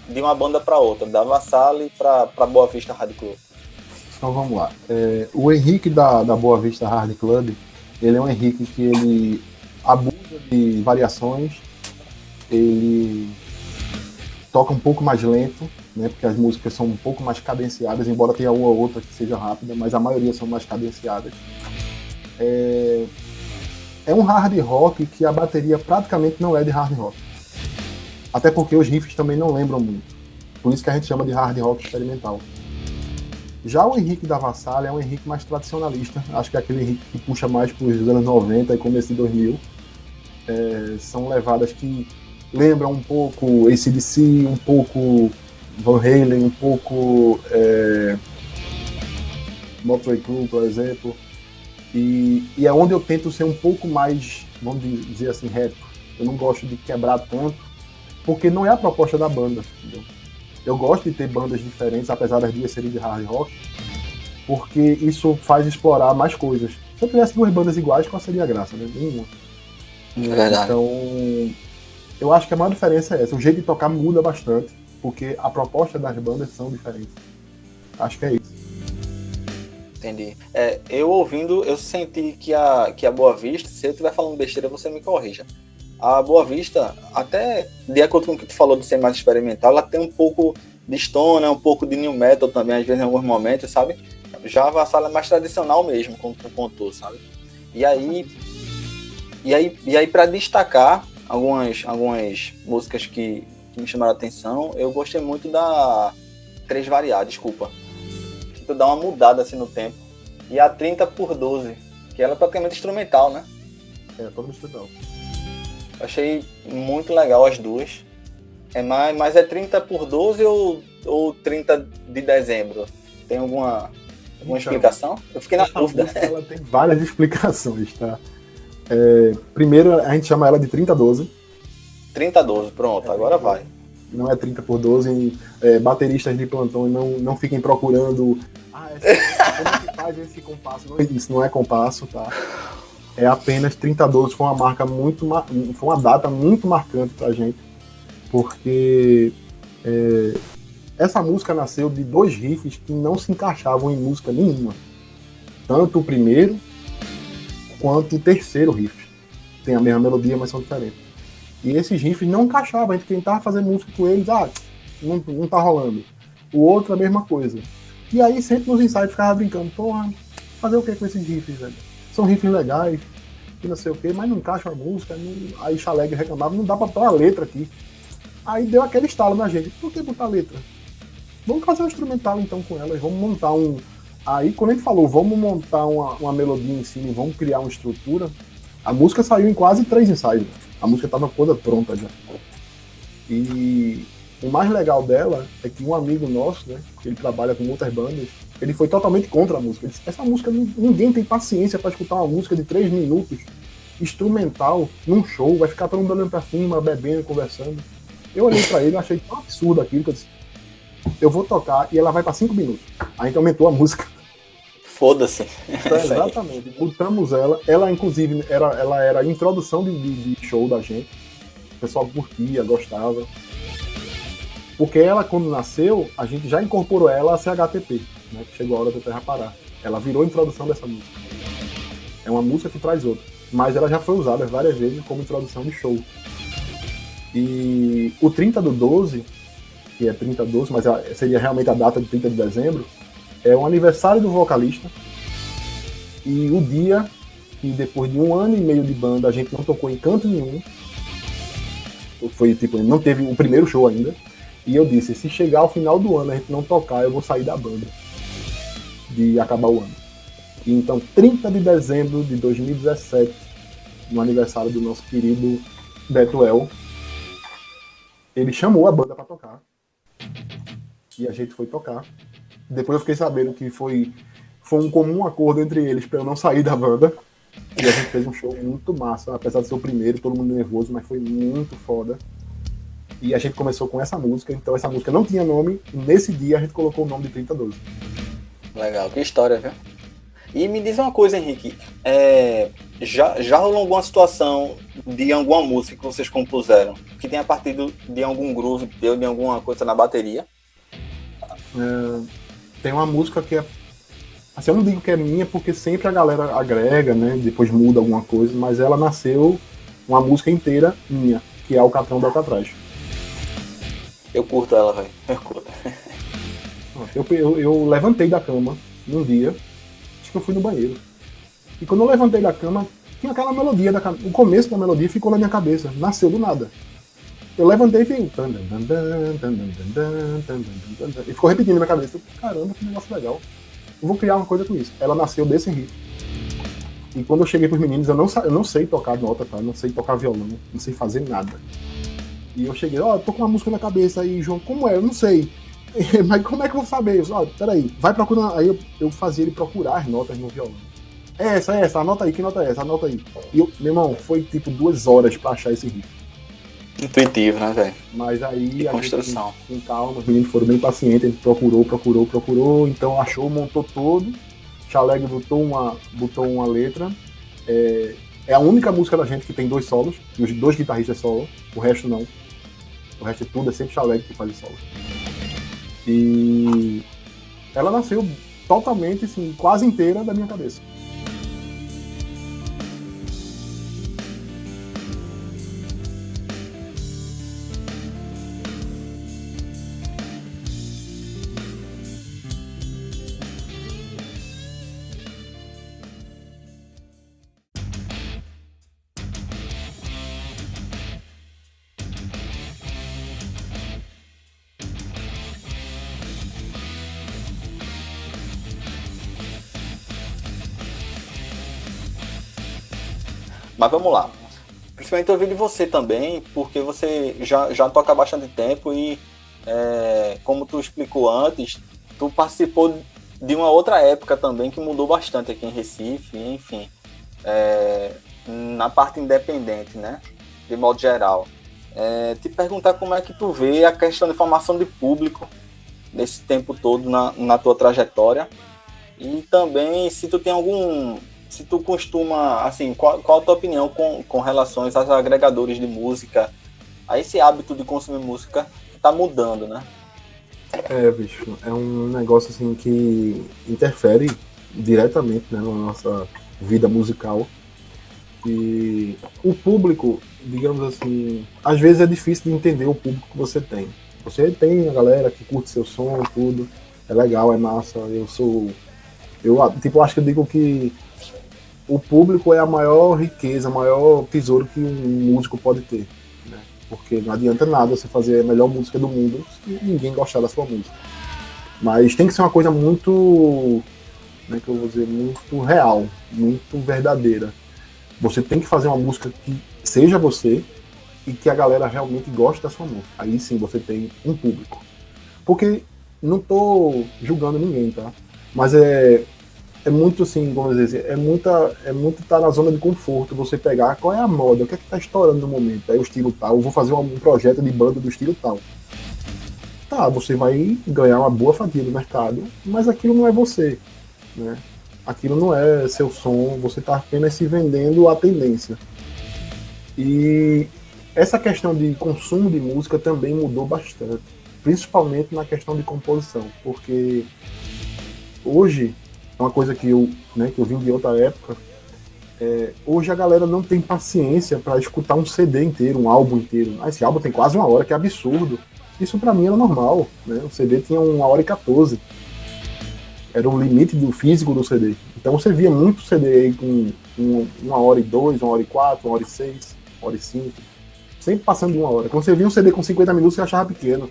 de uma banda para outra, da Vassali para Boa Vista Hard Club? Então vamos lá. O Henrique da Boa Vista Hard Club, ele é um Henrique que ele abusa de variações, ele toca um pouco mais lento, né, porque as músicas são um pouco mais cadenciadas, embora tenha uma ou outra que seja rápida, mas a maioria são mais cadenciadas. É um hard rock que a bateria praticamente não é de hard rock. Até porque os riffs também não lembram muito. Por isso que a gente chama de hard rock experimental. Já o Henrique da Vassali é um Henrique mais tradicionalista. Acho que é aquele Henrique que puxa mais para os anos 90 e começo de 2000. São levadas que lembram um pouco AC/DC, um pouco Van Halen, um pouco Motley Crue, por exemplo. E é onde eu tento ser um pouco mais, vamos dizer assim, reto. Eu não gosto de quebrar tanto, porque não é a proposta da banda. Entendeu? Eu gosto de ter bandas diferentes, apesar das duas serem de hard rock, porque isso faz explorar mais coisas. Se eu tivesse duas bandas iguais, qual seria a graça, né? Nenhuma. É verdade. Então, eu acho que a maior diferença é essa. O jeito de tocar muda bastante, porque a proposta das bandas são diferentes. Acho que é isso. Entendi. Eu ouvindo, eu senti que a Boa Vista, se eu estiver falando besteira, você me corrija. A Boa Vista, até de acordo com o que tu falou de ser mais experimental, ela tem um pouco de stoner, um pouco de new metal também, às vezes em alguns momentos, sabe? Já a Vassala é mais tradicional mesmo, como tu contou, sabe? E aí para destacar algumas músicas que me chamaram a atenção, eu gostei muito da Três Variar, desculpa. Tu dá uma mudada assim no tempo. E a 30x12, que ela é praticamente instrumental, né? Todo instrumental. Achei muito legal as duas. Mas é 30x12 ou 30 de dezembro? Tem alguma explicação? Eu fiquei na dúvida. Ela tem várias explicações, tá? Primeiro, a gente chama ela de 30x12. 30x12, pronto, agora vai. Não é 30x12. Bateristas de plantão não fiquem procurando. Como é que faz esse compasso? Isso não é compasso, tá? É apenas 30x12. Foi uma data muito marcante pra gente, porque essa música nasceu de dois riffs que não se encaixavam em música nenhuma. Tanto o primeiro quanto o terceiro riff. Tem a mesma melodia, mas são diferentes. E esses riffs não encaixavam. A gente tentava fazer música com eles, não tá rolando. O outro, a mesma coisa. E aí, sempre nos ensaios, ficava brincando, porra, fazer o que com esses riffs, velho? São riffs legais, e não sei o que, mas não encaixa a música. Aí Chaleg reclamava, não dá pra botar uma letra aqui. Aí deu aquele estalo na gente, por que botar letra? Vamos fazer um instrumental então com elas, vamos montar um... Aí quando a gente falou, vamos montar uma melodia em cima e vamos criar uma estrutura, a música saiu em quase 3 ensaios. A música estava toda pronta já. E o mais legal dela é que um amigo nosso, né, que ele trabalha com outras bandas, ele foi totalmente contra a música. Ele disse, essa música, ninguém tem paciência para escutar uma música de 3 minutos, instrumental, num show, vai ficar todo mundo olhando pra cima, bebendo, conversando. Eu olhei pra ele e achei tão absurdo aquilo que eu disse, eu vou tocar e ela vai pra 5 minutos. A gente aumentou a música. Foda-se. Exatamente. Botamos ela inclusive, ela era a introdução de show da gente. O pessoal curtia, gostava. Porque ela, quando nasceu, a gente já incorporou ela a CHTP, né? Que chegou a hora da Terra parar. Ela virou a introdução dessa música. É uma música que traz outra. Mas ela já foi usada várias vezes como introdução de show. E o 30/12, que é 30/12, mas seria realmente a data de 30 de dezembro, é o aniversário do vocalista e o dia que depois de 1 ano e meio de banda a gente não tocou em canto nenhum. Foi tipo, não teve o primeiro show ainda. E eu disse, se chegar ao final do ano a gente não tocar, eu vou sair da banda. De acabar o ano. E então, 30 de dezembro de 2017, no aniversário do nosso querido Betuel, ele chamou a banda pra tocar. E a gente foi tocar. Depois eu fiquei sabendo que foi um comum acordo entre eles pra eu não sair da banda. E a gente fez um show muito massa, apesar de ser o primeiro, todo mundo nervoso, mas foi muito foda. E a gente começou com essa música, então essa música não tinha nome, e nesse dia a gente colocou o nome de 30/12. Legal, que história, viu? E me diz uma coisa, Henrique, já rolou alguma situação de alguma música que vocês compuseram que tenha partido de algum groove, de alguma coisa na bateria? Tem uma música que é... Assim, eu não digo que é minha porque sempre a galera agrega, né? Depois muda alguma coisa, mas ela nasceu uma música inteira minha, que é Alcatrão do Alcatraz. Eu curto ela, velho. Eu curto. Eu levantei da cama num dia, acho que eu fui no banheiro. E quando eu levantei da cama, tinha aquela melodia, o começo da melodia ficou na minha cabeça, nasceu do nada. Eu levantei e fiquei... E ficou repetindo na minha cabeça. Caramba, que negócio legal. Eu vou criar uma coisa com isso. Ela nasceu desse riff. E quando eu cheguei pros meninos, eu não sei tocar nota, tá? Não sei tocar violão, não sei fazer nada. E eu cheguei, eu tô com uma música na cabeça aí, João, como é? Eu não sei. Mas como é que eu vou saber? Peraí, vai procurar. Aí eu fazia ele procurar as notas no violão. Essa, anota aí, que nota é essa? Anota aí. E meu irmão, foi tipo 2 horas pra achar esse riff. Intuitivo, né, velho? Mas aí a construção. Gente, com calma, os meninos foram bem pacientes, a gente procurou, então achou, montou todo. Chaleg botou uma letra. É a única música da gente que tem 2 solos, e os 2 guitarristas solo, o resto não. O resto tudo é sempre Chaleg que faz o solo. E ela nasceu totalmente, assim, quase inteira da minha cabeça. Mas vamos lá. Principalmente eu ouvi de você também, porque você já toca há bastante tempo e, como tu explicou antes, tu participou de uma outra época também que mudou bastante aqui em Recife, enfim, na parte independente, né? De modo geral. Te perguntar como é que tu vê a questão de formação de público nesse tempo todo na tua trajetória, e também se tu tem se tu costuma, assim, qual a tua opinião com relação aos agregadores de música, a esse hábito de consumir música que tá mudando, né? Bicho, é um negócio assim que interfere diretamente, né, na nossa vida musical. E o público, digamos assim, às vezes é difícil de entender o público que você tem. Você tem a galera que curte seu som, tudo, é legal, é massa. Acho que eu digo que o público é a maior riqueza, o maior tesouro que um músico pode ter, né? Porque não adianta nada você fazer a melhor música do mundo se ninguém gostar da sua música. Mas tem que ser uma coisa muito, né, que eu vou dizer, muito real, muito verdadeira. Você tem que fazer uma música que seja você e que a galera realmente goste da sua música. Aí sim você tem um público. Porque não tô julgando ninguém, tá? Mas é muito assim, vamos dizer, é muito estar na zona de conforto, você pegar qual é a moda, o que é que tá estourando no momento, aí o estilo tal, eu vou fazer um projeto de banda do estilo tal. Tá, você vai ganhar uma boa fatia do mercado, mas aquilo não é você, né? Aquilo não é seu som, você tá apenas se vendendo a tendência. E essa questão de consumo de música também mudou bastante, principalmente na questão de composição, porque hoje é uma coisa que eu vim de outra época. Hoje a galera não tem paciência para escutar um CD inteiro, um álbum inteiro. Esse álbum tem quase 1 hora, que é absurdo. Isso para mim era normal, né? O CD tinha 1h14. Era o limite do físico do CD. Então você via muito CD aí com 1h02, 1h04, 1h06, 1h05, sempre passando de 1 hora. Quando você via um CD com 50 minutos, você achava pequeno.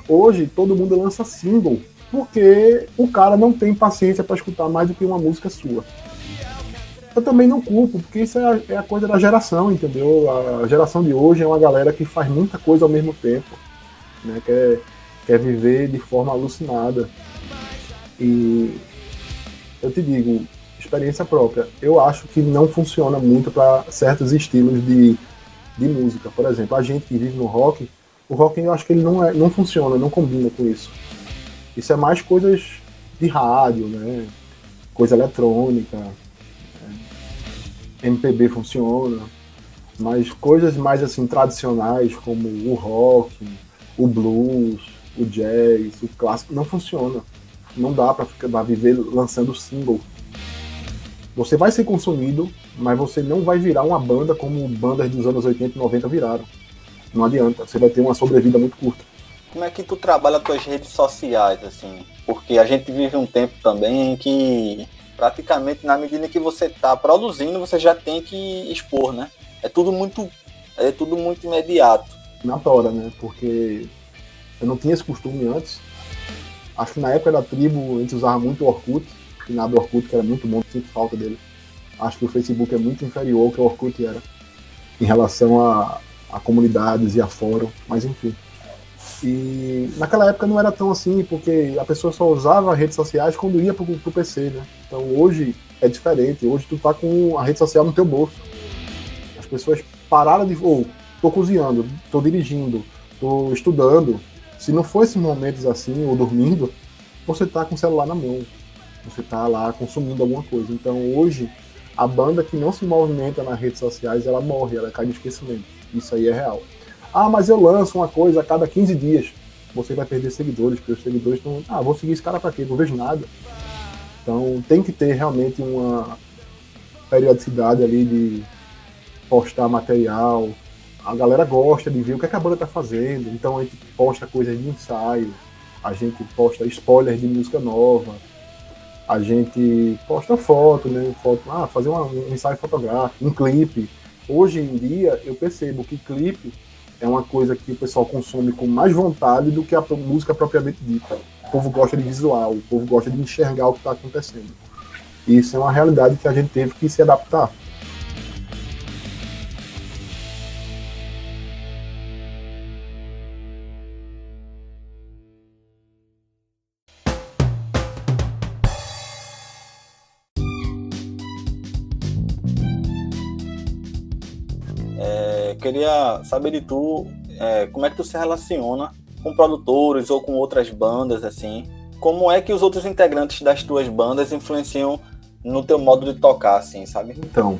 Hoje todo mundo lança single, porque o cara não tem paciência para escutar mais do que uma música sua. Eu também não culpo, porque isso é a coisa da geração, entendeu? A geração de hoje é uma galera que faz muita coisa ao mesmo tempo, né? Quer viver de forma alucinada. E eu te digo, experiência própria, eu acho que não funciona muito para certos estilos de música. Por exemplo, a gente que vive no rock, o rock eu acho que ele não funciona, não combina com isso. Isso é mais coisas de rádio, né? Coisa eletrônica, MPB funciona, mas coisas mais assim tradicionais como o rock, o blues, o jazz, o clássico não funciona. Não dá para viver lançando single. Você vai ser consumido, mas você não vai virar uma banda como bandas dos anos 80 e 90 viraram. Não adianta, você vai ter uma sobrevida muito curta. Como é que tu trabalha as tuas redes sociais, assim? Porque a gente vive um tempo também em que praticamente na medida que você está produzindo, você já tem que expor, né? É tudo muito imediato. Na tora, né? Porque eu não tinha esse costume antes. Acho que na época da tribo a gente usava muito o Orkut, que nada do Orkut, que era muito bom, sinto falta dele. Acho que o Facebook é muito inferior ao que o Orkut era, em relação a comunidades e a fórum, mas enfim. E naquela época não era tão assim, porque a pessoa só usava redes sociais quando ia pro PC, né? Então hoje é diferente, hoje tu tá com a rede social no teu bolso. As pessoas pararam de... tô cozinhando, tô dirigindo, tô estudando. Se não for esses momentos assim, ou dormindo, você tá com o celular na mão. Você tá lá consumindo alguma coisa. Então hoje, a banda que não se movimenta nas redes sociais, ela morre, ela cai no esquecimento. Isso aí é real. Ah, mas eu lanço uma coisa a cada 15 dias. você vai perder seguidores, porque os seguidores estão, vou seguir esse cara pra quê? Não vejo nada. Então tem que ter realmente uma periodicidade ali de postar material. A galera gosta de ver o que a banda tá fazendo, então a gente posta coisas de ensaio, a gente posta spoilers de música nova, a gente posta foto, né? Fazer um ensaio fotográfico, um clipe. Hoje em dia eu percebo que clipe é uma coisa que o pessoal consome com mais vontade do que a música propriamente dita. O povo gosta de visual, o povo gosta de enxergar o que está acontecendo. E isso é uma realidade que a gente teve que se adaptar. Queria saber de tu, como é que tu se relaciona com produtores ou com outras bandas, assim? Como é que os outros integrantes das tuas bandas influenciam no teu modo de tocar, assim, sabe? Então,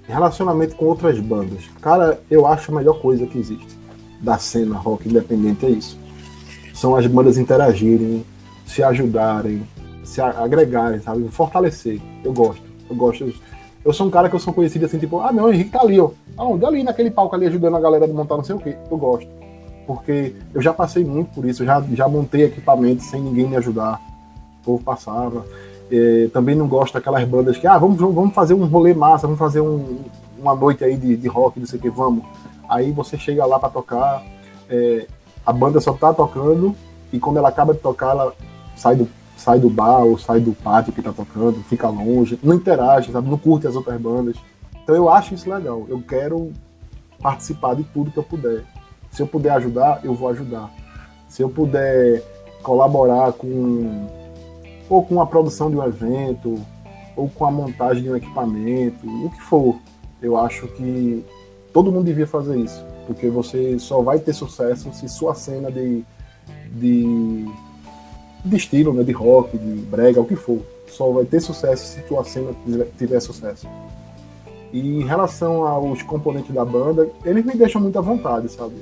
relacionamento com outras bandas. Cara, eu acho a melhor coisa que existe da cena rock independente é isso. São as bandas interagirem, se ajudarem, se agregarem, sabe? Fortalecer. Eu gosto. Eu sou um cara que eu sou conhecido assim, tipo, não, o Henrique tá ali, ó. Aonde? Ali naquele palco ali ajudando a galera a montar não sei o quê. Eu gosto. Porque eu já passei muito por isso, eu já montei equipamento sem ninguém me ajudar. O povo passava. Também não gosto daquelas bandas que, vamos fazer um rolê massa, vamos fazer uma noite aí de rock, não sei o que, vamos. Aí você chega lá pra tocar, a banda só tá tocando, e quando ela acaba de tocar, ela sai do bar ou sai do pátio que tá tocando, fica longe, não interage, sabe? Não curte as outras bandas. Então eu acho isso legal. Eu quero participar de tudo que eu puder. Se eu puder ajudar, eu vou ajudar. Se eu puder colaborar com a produção de um evento, ou com a montagem de um equipamento, o que for, eu acho que todo mundo devia fazer isso. Porque você só vai ter sucesso se sua cena de estilo, né, de rock, de brega, o que for, só vai ter sucesso se tua cena tiver sucesso. E em relação aos componentes da banda, eles me deixam muito à vontade, sabe?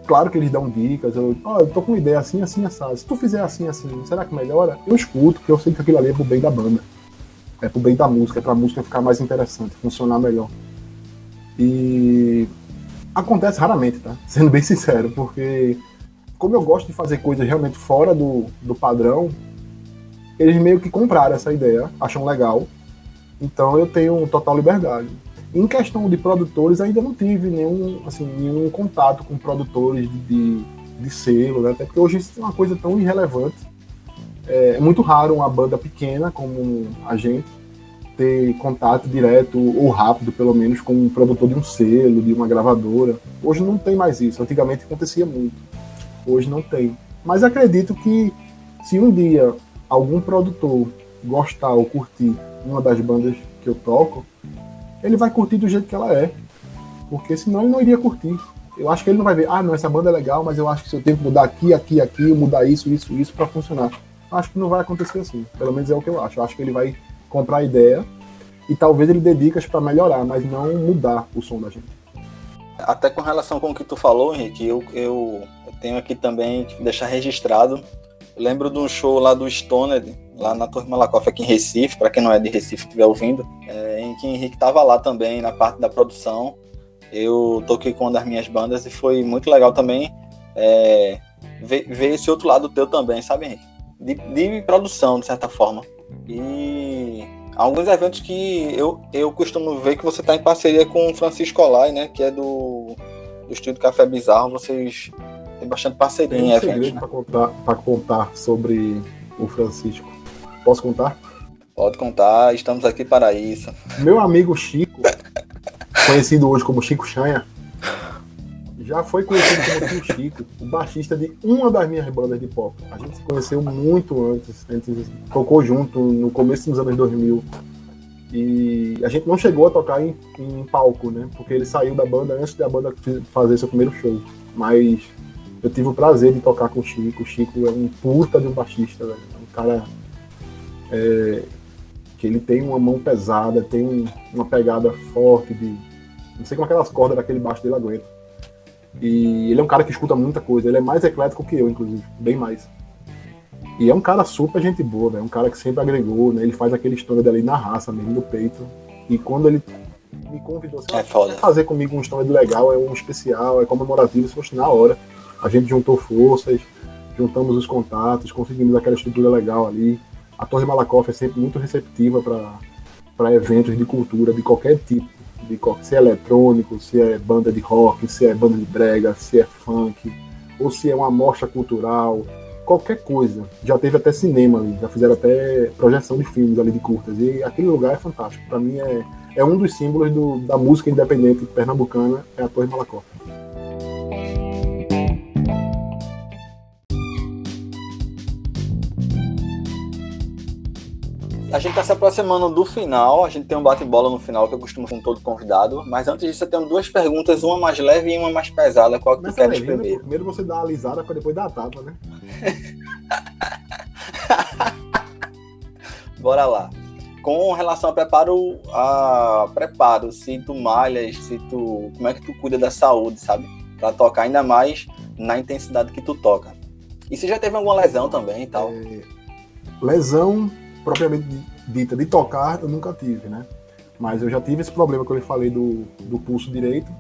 Claro que eles dão dicas, eu tô com uma ideia assim, assim, assado. Se tu fizer assim, assim, será que melhora? Eu escuto, porque eu sei que aquilo ali é pro bem da banda. É pro bem da música, é pra música ficar mais interessante, funcionar melhor. E acontece raramente, tá? Sendo bem sincero, porque como eu gosto de fazer coisas realmente fora do padrão, eles meio que compraram essa ideia, acham legal, então eu tenho total liberdade. Em questão de produtores, ainda não tive nenhum contato com produtores de selo, né? Até porque hoje isso é uma coisa tão irrelevante. É muito raro uma banda pequena como a gente ter contato direto, ou rápido pelo menos, com um produtor de um selo, de uma gravadora. Hoje não tem mais isso, antigamente acontecia muito. Hoje não tem. Mas acredito que se um dia algum produtor gostar ou curtir uma das bandas que eu toco, ele vai curtir do jeito que ela é. Porque senão ele não iria curtir. Eu acho que ele não vai ver, não, essa banda é legal, mas eu acho que eu tenho que mudar aqui, mudar isso pra funcionar. Eu acho que não vai acontecer assim. Pelo menos é o que eu acho. Eu acho que ele vai comprar a ideia e talvez ele dê dicas pra melhorar, mas não mudar o som da gente. Até com relação com o que tu falou, Henrique, eu tenho aqui também que deixar registrado. Eu lembro de um show lá do Stoner, lá na Torre Malakoff, aqui em Recife, para quem não é de Recife e estiver ouvindo, em que o Henrique estava lá também, na parte da produção. Eu toquei com uma das minhas bandas e foi muito legal também ver esse outro lado teu também, sabe, Henrique? De produção, de certa forma. E alguns eventos que eu costumo ver que você está em parceria com o Francisco Olay, né, que é do Estúdio Café Bizarro. Vocês têm bastante parceria em eventos. Tem um segredo para contar sobre o Francisco. Posso contar? Pode contar, estamos aqui para isso. Meu amigo Chico, conhecido hoje como Chico Chanha, já foi conhecido como Tio Chico, o baixista de uma das minhas bandas de pop. A gente se conheceu muito antes, a gente tocou junto no começo dos anos 2000. E a gente não chegou a tocar em palco, né? Porque ele saiu da banda antes da banda fazer seu primeiro show. Mas eu tive o prazer de tocar com o Chico. O Chico é um puta de um baixista, velho. É um cara que ele tem uma mão pesada, tem uma pegada forte de... Não sei como aquelas cordas daquele baixo dele aguenta. E ele é um cara que escuta muita coisa. Ele é mais eclético que eu, inclusive. Bem mais. E é um cara super gente boa, velho. É um cara que sempre agregou, né? Ele faz aquele história dali na raça mesmo, no peito. E quando ele me convidou, assim, foda. Fazer comigo um história legal, é um especial, é comemorativo, se fosse na hora. A gente juntou forças, juntamos os contatos, conseguimos aquela estrutura legal ali. A Torre Malakoff é sempre muito receptiva para eventos de cultura de qualquer tipo. Se é eletrônico, se é banda de rock, se é banda de brega, se é funk, ou se é uma mostra cultural, qualquer coisa. Já teve até cinema ali, já fizeram até projeção de filmes ali de curtas. E aquele lugar é fantástico. Para mim é um dos símbolos da música independente pernambucana, é a Torre Malakoff. A gente está se aproximando do final, a gente tem um bate-bola no final que eu costumo com todo convidado, mas antes disso eu tenho duas perguntas, uma mais leve e uma mais pesada. Qual que tu queres primeiro? Primeiro você dá a alisada para depois dar a tapa, né? Bora lá. Com relação a preparo, se tu malhas, como é que tu cuida da saúde, sabe? Para tocar ainda mais na intensidade que tu toca. E se já teve alguma lesão também e tal? Lesão propriamente dita de tocar, eu nunca tive, né? Mas eu já tive esse problema que eu lhe falei do pulso direito,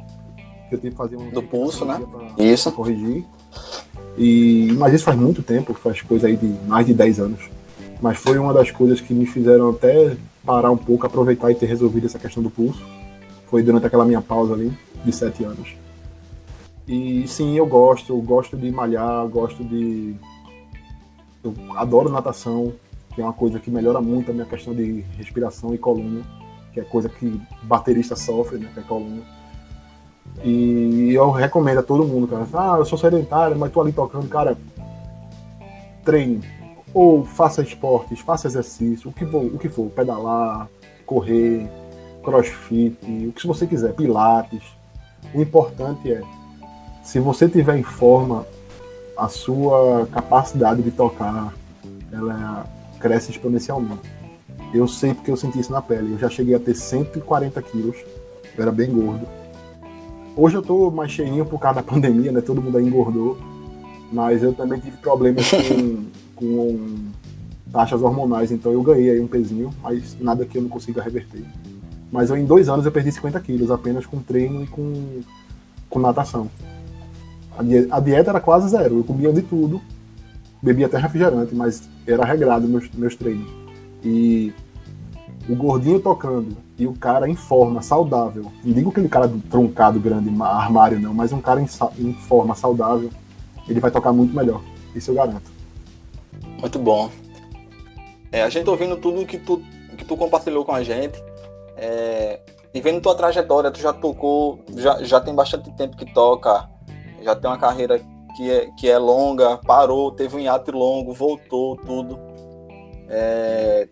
que eu tive que fazer do pulso, né? Isso. Pra corrigir. Mas isso faz muito tempo, faz coisa aí de mais de 10 anos. Mas foi uma das coisas que me fizeram até parar um pouco, aproveitar e ter resolvido essa questão do pulso. Foi durante aquela minha pausa ali, de 7 anos. E sim, eu gosto de malhar, eu adoro natação, que é uma coisa que melhora muito a minha questão de respiração e coluna, que é coisa que baterista sofre, né, que é coluna. E eu recomendo a todo mundo, cara, eu sou sedentário, mas tô ali tocando, cara, treine, ou faça esportes, faça exercício, o que for, pedalar, correr, crossfit, o que você quiser, pilates. O importante é, se você tiver em forma, a sua capacidade de tocar, ela cresce exponencialmente. Eu sei porque eu senti isso na pele. Eu já cheguei a ter 140 quilos. Eu era bem gordo. Hoje eu tô mais cheinho por causa da pandemia, né? Todo mundo aí engordou. Mas eu também tive problemas com taxas hormonais. Então eu ganhei aí um pezinho, mas nada que eu não consiga reverter. Mas em 2 anos eu perdi 50 quilos, apenas com treino e com natação. A dieta era quase zero. Eu comia de tudo. Bebia até refrigerante, mas era regrado meus treinos. E o gordinho tocando e o cara em forma, saudável. Não digo aquele cara truncado, grande, armário não, mas um cara em forma saudável, ele vai tocar muito melhor. Isso eu garanto. Muito bom. A gente ouvindo tudo que tu compartilhou com a gente, e vendo tua trajetória, tu já tocou, já tem bastante tempo que toca, já tem uma carreira que é longa, parou, teve um hiato longo, voltou, tudo.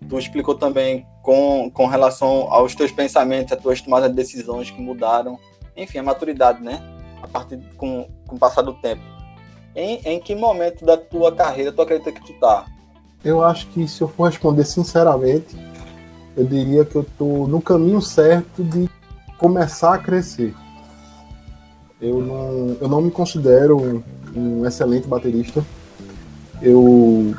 Tu explicou também com relação aos teus pensamentos, as tuas tomadas de decisões que mudaram. Enfim, a maturidade, né? A partir com o passar do tempo. Em que momento da tua carreira tu acredita que tu tá? Eu acho que, se eu for responder sinceramente, eu diria que eu tô no caminho certo de começar a crescer. Eu não me considero um excelente baterista. Eu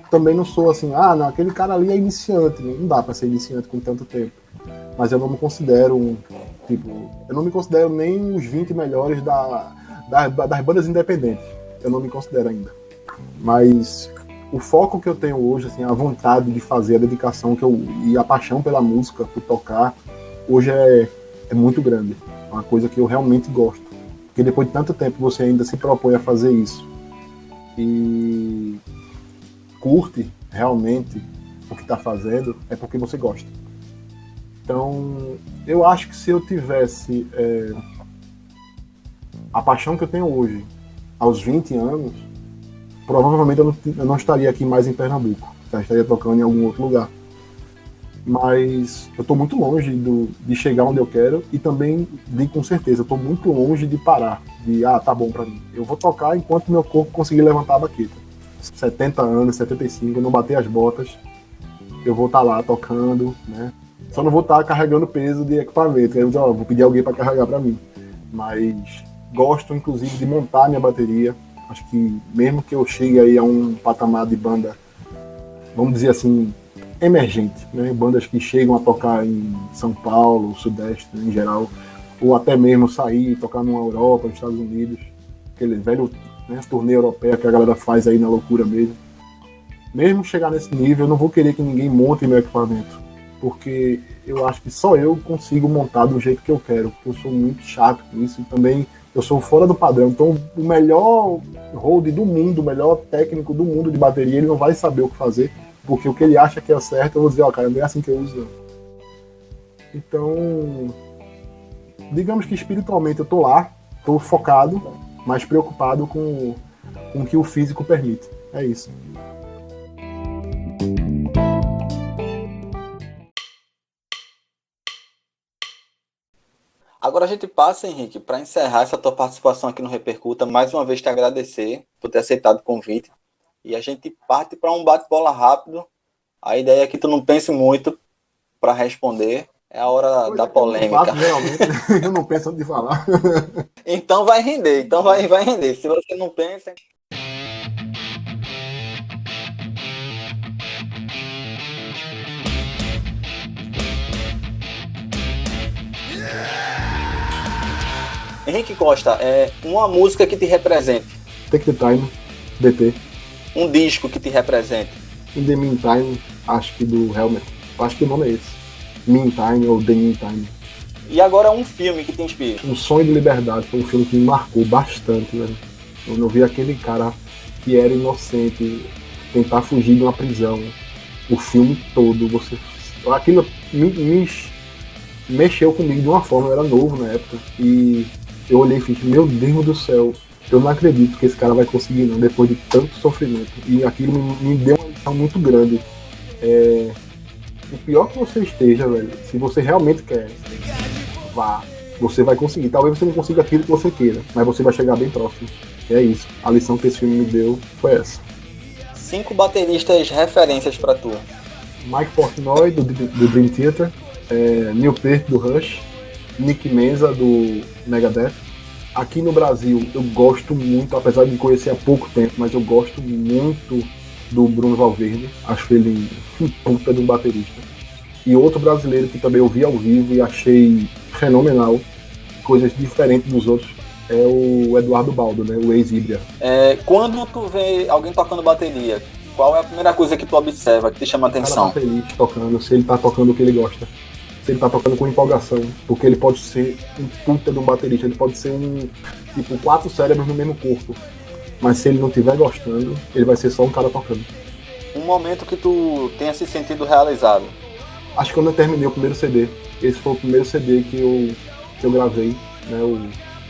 também não sou assim, não, aquele cara ali é iniciante. Não dá pra ser iniciante com tanto tempo. Mas eu não me considero eu não me considero nem os 20 melhores das bandas independentes. Eu não me considero ainda. Mas o foco que eu tenho hoje, assim, a vontade de fazer, a dedicação e a paixão pela música, por tocar, hoje é muito grande. É uma coisa que eu realmente gosto. Porque depois de tanto tempo você ainda se propõe a fazer isso e curte realmente o que está fazendo, é porque você gosta. Então, eu acho que se eu tivesse a paixão que eu tenho hoje, aos 20 anos, provavelmente eu não estaria aqui mais em Pernambuco. Já estaria tocando em algum outro lugar. Mas eu estou muito longe de chegar onde eu quero, e também, com certeza, eu estou muito longe de parar, tá bom para mim. Eu vou tocar enquanto meu corpo conseguir levantar a baqueta. 70 anos, 75, não bater as botas, eu vou estar lá tocando, né? Só não vou estar carregando peso de equipamento. Vou pedir alguém para carregar para mim. Mas gosto, inclusive, de montar minha bateria. Acho que mesmo que eu chegue aí a um patamar de banda, vamos dizer assim, emergente, né? Bandas que chegam a tocar em São Paulo, Sudeste, né, em geral, ou até mesmo sair e tocar numa Europa, nos Estados Unidos, aquele velho, né, turnê europeia que a galera faz aí na loucura mesmo. Mesmo chegar nesse nível, eu não vou querer que ninguém monte meu equipamento, porque eu acho que só eu consigo montar do jeito que eu quero, porque eu sou muito chato com isso e também eu sou fora do padrão. Então, o melhor hold do mundo, o melhor técnico do mundo de bateria, ele não vai saber o que fazer, porque o que ele acha que é certo, eu vou dizer, ó, cara, não é assim que eu uso. Então, digamos que espiritualmente eu tô lá, tô focado, mas preocupado com o que o físico permite. É isso. Agora a gente passa, Henrique, para encerrar essa tua participação aqui no Repercuta, mais uma vez te agradecer por ter aceitado o convite. E a gente parte para um bate-bola rápido. A ideia é que tu não pense muito para responder. É a hora da polêmica. Eu não faço, geralmente. Eu não penso antes de falar. Então vai render, vai render. Se você não pensa... Henrique Costa, uma música que te represente. Take the Time, DT. Um disco que te represente. In the Meantime, acho que do Helmet. Acho que o nome é esse. Meantime ou The Meantime. E agora um filme que te inspira. Um Sonho de Liberdade foi um filme que me marcou bastante, velho. Quando eu vi aquele cara que era inocente tentar fugir de uma prisão, o filme todo, aquilo me mexeu comigo de uma forma. Eu era novo na época e eu olhei e fiz, meu Deus do céu, eu não acredito que esse cara vai conseguir não, depois de tanto sofrimento. E aquilo me deu uma lição muito grande. O pior que você esteja, velho, se você realmente quer, vá, você vai conseguir. Talvez você não consiga aquilo que você queira, mas você vai chegar bem próximo. É isso. A lição que esse filme me deu foi essa. 5 bateristas referências pra tu. Mike Portnoy, do Dream Theater, Neil Peart, do Rush, Nick Menza, do Megadeth. Aqui no Brasil, eu gosto muito, apesar de conhecer há pouco tempo, mas eu gosto muito do Bruno Valverde. Acho ele um puta de um baterista. E outro brasileiro que também eu vi ao vivo e achei fenomenal, coisas diferentes dos outros, é o Eduardo Baldo, né? O ex-Híbria. Quando tu vê alguém tocando bateria, qual é a primeira coisa que tu observa, que te chama a atenção? O cara tá feliz tocando, se ele tá tocando o que ele gosta. Se ele tá tocando com empolgação, porque ele pode ser um puta de um baterista, ele pode ser tipo 4 cérebros no mesmo corpo, mas se ele não estiver gostando, ele vai ser só um cara tocando. Um momento que tu tenha se sentido realizado? Acho que quando eu terminei o primeiro CD, esse foi o primeiro CD que eu gravei, né, o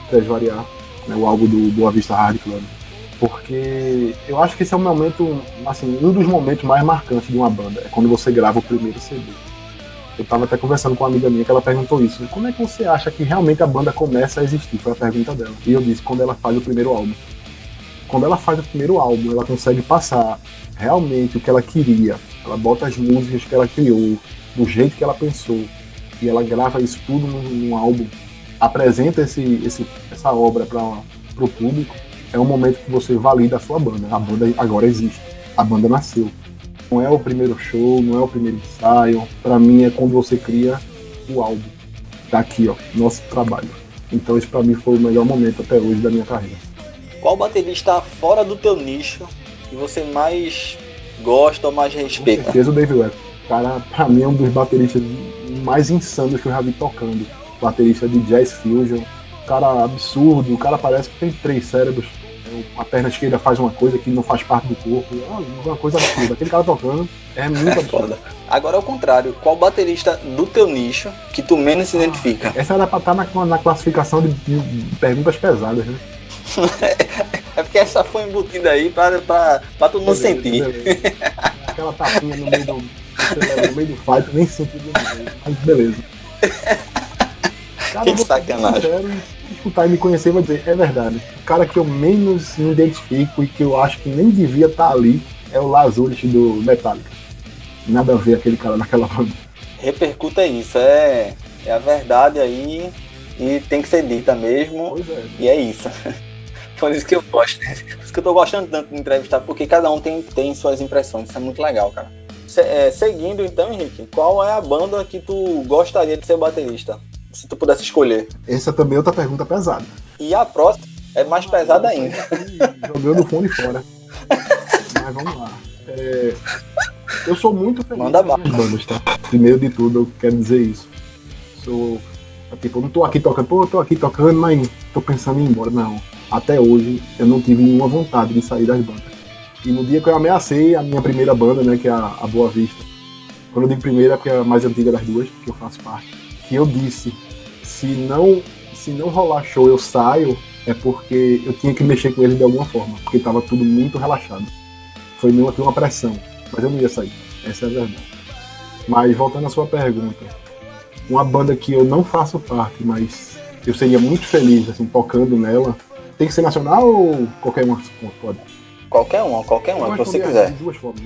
Três Variar, né, o álbum do Boa Vista Hard Club, porque eu acho que esse é um momento, assim, um dos momentos mais marcantes de uma banda, é quando você grava o primeiro CD. Eu estava até conversando com uma amiga minha que ela perguntou isso. Como é que você acha que realmente a banda começa a existir? Foi a pergunta dela. E eu disse, quando ela faz o primeiro álbum. Quando ela faz o primeiro álbum, ela consegue passar realmente o que ela queria. Ela bota as músicas que ela criou, do jeito que ela pensou. E ela grava isso tudo num álbum. Apresenta essa obra para o público. É um momento que você valida a sua banda. A banda agora existe. A banda nasceu. Não é o primeiro show, não é o primeiro ensaio. Pra mim é quando você cria o álbum. Tá aqui, ó, nosso trabalho. Então esse pra mim foi o melhor momento até hoje da minha carreira. Qual baterista fora do teu nicho que você mais gosta ou mais respeita? Com certeza o Dave Weber. Cara, pra mim é um dos bateristas mais insanos que eu já vi tocando. Baterista de jazz fusion. Cara absurdo, o cara parece que tem 3 cérebros. A perna esquerda faz uma coisa que não faz parte do corpo. É uma coisa absurda. Aquele cara tocando é muito absurdo. Agora é o contrário. Qual baterista do teu nicho que tu menos se identifica? Essa era pra estar na classificação de perguntas pesadas, né? É porque essa foi embutida aí pra tu não sentir. Aquela tapinha no meio do fight, nem senti do meio. Mas beleza. Cara, que sacanagem. Escutar e me conhecer vai dizer, é verdade. O cara que eu menos me identifico e que eu acho que nem devia estar ali é o Lazarus do Metallica. Nada a ver aquele cara naquela banda. Repercuta isso, é a verdade aí. e tem que ser dita mesmo. Pois é. E é isso. Por isso que eu gosto. Por isso que eu tô gostando tanto de entrevistar, porque cada um tem suas impressões. Isso é muito legal, cara. Seguindo então, Henrique, qual é a banda que tu gostaria de ser baterista? Se tu pudesse escolher. Essa também é outra pergunta pesada. E a próxima é mais pesada ainda. Jogando o fone fora. Mas vamos lá. Eu sou muito feliz Manda com as minhas bandas, tá? Primeiro de tudo, eu quero dizer isso. Tipo, eu não tô aqui tocando, mas tô pensando em ir embora. Não. Até hoje, eu não tive nenhuma vontade de sair das bandas. E no dia que eu ameacei a minha primeira banda, né, que é a Boa Vista. Quando eu digo primeira, é porque é a mais antiga das duas, que eu faço parte. Que eu disse, se não rolar show, eu saio, é porque eu tinha que mexer com eles de alguma forma. Porque tava tudo muito relaxado. Foi meio que uma pressão. Mas eu não ia sair. Essa é a verdade. Mas voltando à sua pergunta. Uma banda que eu não faço parte, mas eu seria muito feliz, assim, tocando nela. Tem que ser nacional ou qualquer uma pode? Qualquer uma, que você quiser. De duas formas.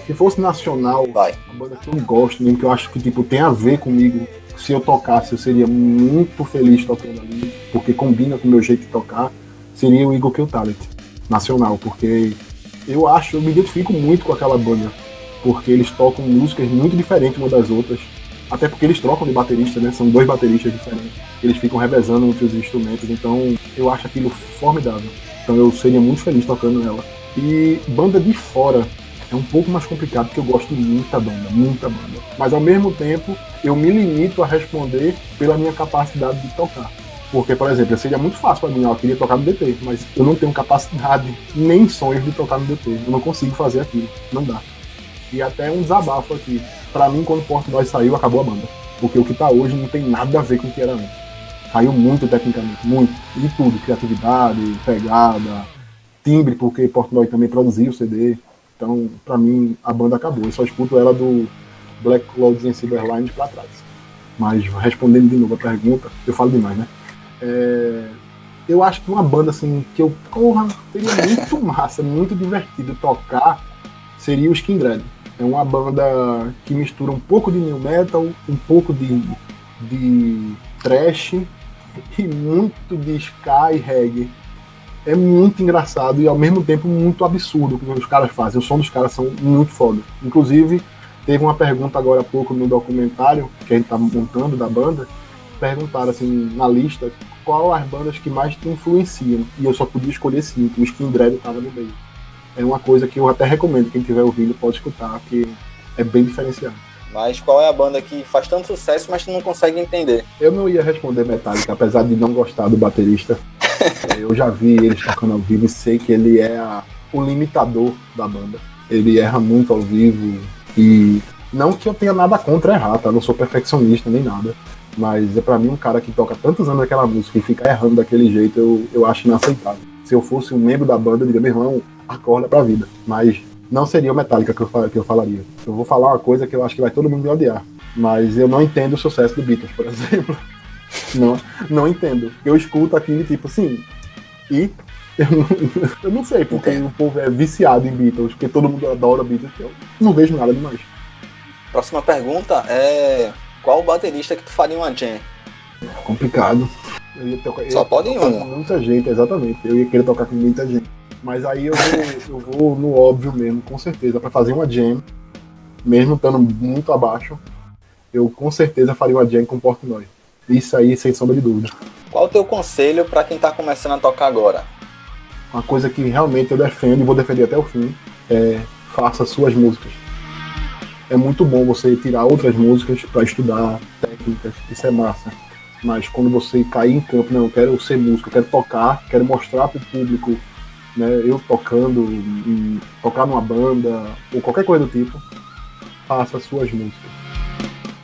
Se fosse nacional, vai. Uma banda que eu gosto, mesmo que eu acho que tipo, tem a ver comigo. Se eu tocasse, eu seria muito feliz tocando ali, porque combina com o meu jeito de tocar. Seria o Eagle Kill Talent, nacional, porque eu me identifico muito com aquela banda, porque eles tocam músicas muito diferentes uma das outras. Até porque eles trocam de baterista, né? São dois bateristas diferentes. Eles ficam revezando entre os instrumentos, então eu acho aquilo formidável. Então eu seria muito feliz tocando ela. E banda de fora é um pouco mais complicado, porque eu gosto de muita banda. Mas ao mesmo tempo, eu me limito a responder pela minha capacidade de tocar. Porque, por exemplo, seria muito fácil para mim, eu queria tocar no DT, mas eu não tenho capacidade nem sonhos de tocar no DT. Eu não consigo fazer aquilo, não dá. E até um desabafo aqui. Pra mim, quando o Portnoy saiu, acabou a banda. Porque o que tá hoje não tem nada a ver com o que era antes. Caiu muito tecnicamente, muito. De tudo, criatividade, pegada, timbre, porque Portnoy também produzia o CD. Então, pra mim, a banda acabou. Eu só escuto ela do Black Clouds and Silverlines pra trás. Mas, respondendo de novo a pergunta, eu falo demais, né? Eu acho que uma banda, assim, que seria muito massa, muito divertido tocar, seria o Skin Dread. É uma banda que mistura um pouco de new metal, um pouco de thrash e muito de ska e reggae. É muito engraçado e ao mesmo tempo muito absurdo o que os caras fazem. O som dos caras são muito foda. Inclusive, teve uma pergunta agora há pouco no documentário que a gente tá montando da banda. Perguntaram assim, na lista, qual as bandas que mais te influenciam. E eu só podia escolher 5, o Skin Dread estava no meio. É uma coisa que eu até recomendo, quem estiver ouvindo pode escutar, que é bem diferenciado. Mas qual é a banda que faz tanto sucesso, mas tu não consegue entender? Eu não ia responder Metallica, apesar de não gostar do baterista. Eu já vi eles tocando ao vivo e sei que ele é o limitador da banda. Ele erra muito ao vivo e não que eu tenha nada contra errar, tá? Eu não sou perfeccionista nem nada. Mas pra mim um cara que toca tantos anos aquela música e fica errando daquele jeito, eu acho inaceitável. Se eu fosse um membro da banda, eu diria, meu irmão, acorda pra vida. Mas não seria o Metallica que eu falaria. Eu vou falar uma coisa que eu acho que vai todo mundo me odiar. Mas eu não entendo o sucesso do Beatles, por exemplo. Não entendo. Eu escuto aquilo tipo assim, e eu não sei porque o povo é viciado em Beatles, porque todo mundo adora Beatles. Eu não vejo nada demais. Próxima pergunta é: qual o baterista que tu faria uma jam? Complicado. Só pode ir um. Muita gente, exatamente. Eu ia querer tocar com muita gente. Mas aí eu vou no óbvio mesmo, com certeza. Pra fazer uma jam, mesmo estando muito abaixo, eu com certeza faria uma jam com o Portnoy. Isso aí, sem sombra de dúvida. Qual o teu conselho pra quem tá começando a tocar agora? Uma coisa que realmente eu defendo e vou defender até o fim é: faça suas músicas. É muito bom você tirar outras músicas para estudar técnicas, isso é massa. Mas quando você cair em campo, não, eu quero ser músico, eu quero tocar, quero mostrar para o público, né, eu tocando, tocar numa banda, ou qualquer coisa do tipo, faça suas músicas.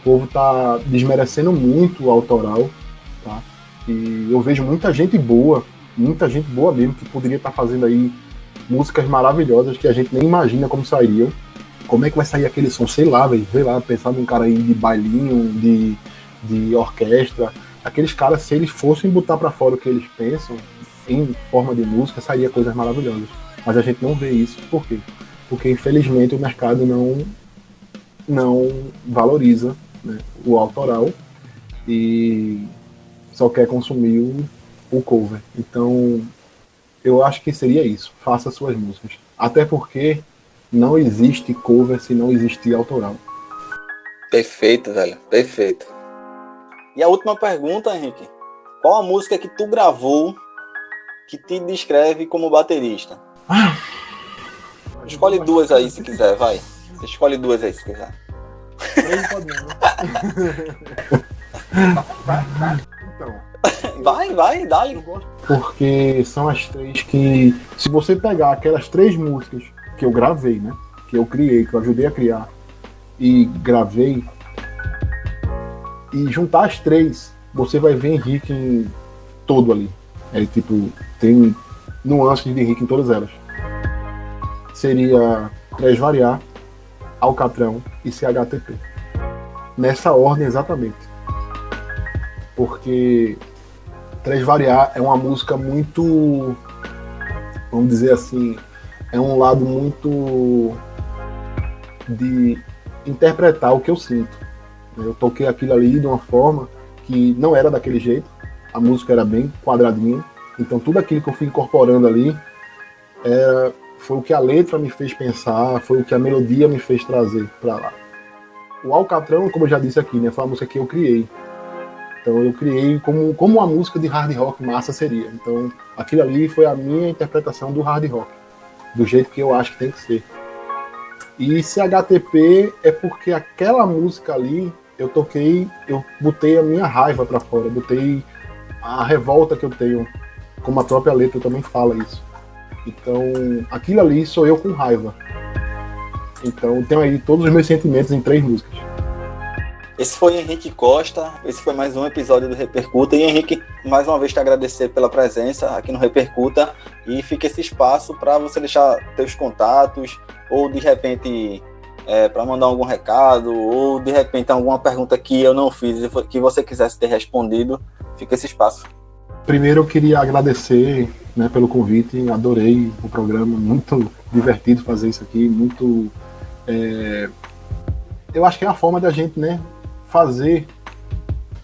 O povo tá desmerecendo muito o autoral, tá? E eu vejo muita gente boa mesmo, que poderia estar fazendo aí músicas maravilhosas que a gente nem imagina como sairiam. Como é que vai sair aquele som? Sei lá, pensar num cara aí de bailinho, de orquestra. Aqueles caras, se eles fossem botar pra fora o que eles pensam, em forma de música, sairia coisas maravilhosas. Mas a gente não vê isso. Por quê? Porque, infelizmente, o mercado não valoriza, né, o autoral. E só quer consumir o cover. Então, eu acho que seria isso. Faça suas músicas. Até porque não existe cover se não existir autoral. Perfeito, velho. Perfeito. E a última pergunta, Henrique. Qual a música que tu gravou que te descreve como baterista? Escolhe duas aí se quiser, vai. Escolhe duas aí se quiser. Então, vai, dá-lhe. Porque são as três que, se você pegar aquelas 3 músicas que eu gravei, né? Que eu criei, que eu ajudei a criar e gravei, e juntar as 3, você vai ver Henrique em todo ali. É tipo, tem nuances de Henrique em todas elas. Seria Três Variar, Alcatrão e CHTP. Nessa ordem exatamente. Porque Três Variar é uma música muito, vamos dizer assim, é um lado muito de interpretar o que eu sinto. Eu toquei aquilo ali de uma forma que não era daquele jeito, a música era bem quadradinha, então tudo aquilo que eu fui incorporando ali foi o que a letra me fez pensar, foi o que a melodia me fez trazer para lá. O Alcatrão, como eu já disse aqui, né, foi uma música que eu criei. Então eu criei como uma música de hard rock massa seria. Então aquilo ali foi a minha interpretação do hard rock, do jeito que eu acho que tem que ser. E CHTP é porque aquela música ali eu botei a minha raiva para fora, botei a revolta que eu tenho, como a própria letra também fala isso. Então aquilo ali sou eu com raiva. Então tenho aí todos os meus sentimentos em 3 músicas. Esse foi Henrique Costa, esse foi mais um episódio do Repercuta. E Henrique, mais uma vez te agradecer pela presença aqui no Repercuta, e fica esse espaço para você deixar teus contatos, ou de repente para mandar algum recado, ou de repente alguma pergunta que eu não fiz e que você quisesse ter respondido, fica esse espaço. Primeiro eu queria agradecer, né, pelo convite, adorei o programa, muito divertido fazer isso aqui, muito... Eu acho que é a forma da gente, né, fazer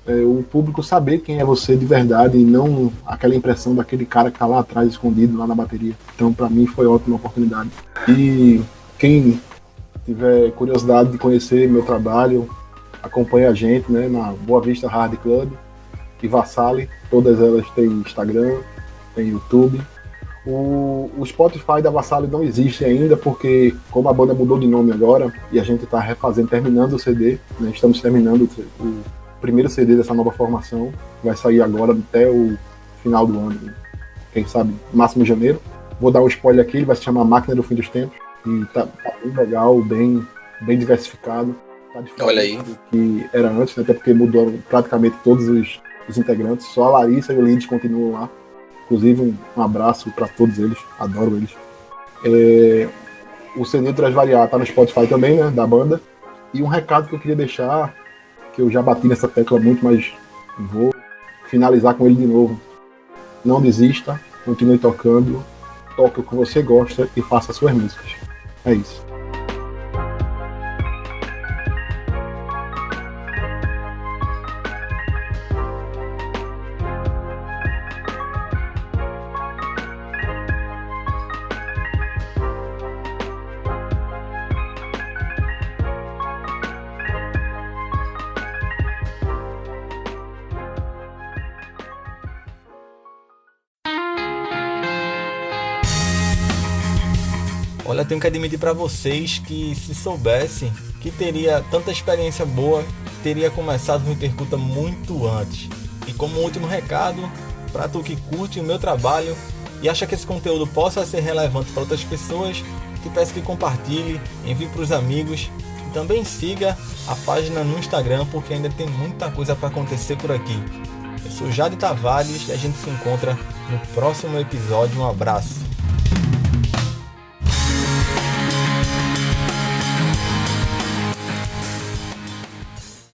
o público saber quem é você de verdade e não aquela impressão daquele cara que tá lá atrás, escondido, lá na bateria. Então, para mim, foi ótima oportunidade. E quem tiver curiosidade de conhecer meu trabalho, acompanhe a gente, né, na Boa Vista Hard Club e Vassali. Todas elas têm Instagram, tem YouTube. O Spotify da Vassali não existe ainda, porque como a banda mudou de nome agora e a gente está refazendo, terminando o CD, né, estamos terminando o primeiro CD dessa nova formação, vai sair agora até o final do ano, quem sabe máximo janeiro. Vou dar um spoiler aqui, ele vai se chamar Máquina do Fim dos Tempos, e tá bem legal, bem diversificado, tá diferente. Olha aí. Do que era antes, né, até porque mudou praticamente todos os integrantes, só a Larissa e o Lides continuam lá. Inclusive, um abraço para todos eles, adoro eles. O CD Três Variar tá no Spotify também, né, da banda. E um recado que eu queria deixar, que eu já bati nessa tecla muito, mas vou finalizar com ele de novo. Não desista, continue tocando, toque o que você gosta e faça suas músicas. É isso. Olha, tenho que admitir para vocês que, se soubesse que teria tanta experiência boa, teria começado o Repercuta muito antes. E como último recado, para tu que curte o meu trabalho e acha que esse conteúdo possa ser relevante para outras pessoas, te peço que compartilhe, envie para os amigos e também siga a página no Instagram, porque ainda tem muita coisa para acontecer por aqui. Eu sou Jade Tavares e a gente se encontra no próximo episódio. Um abraço.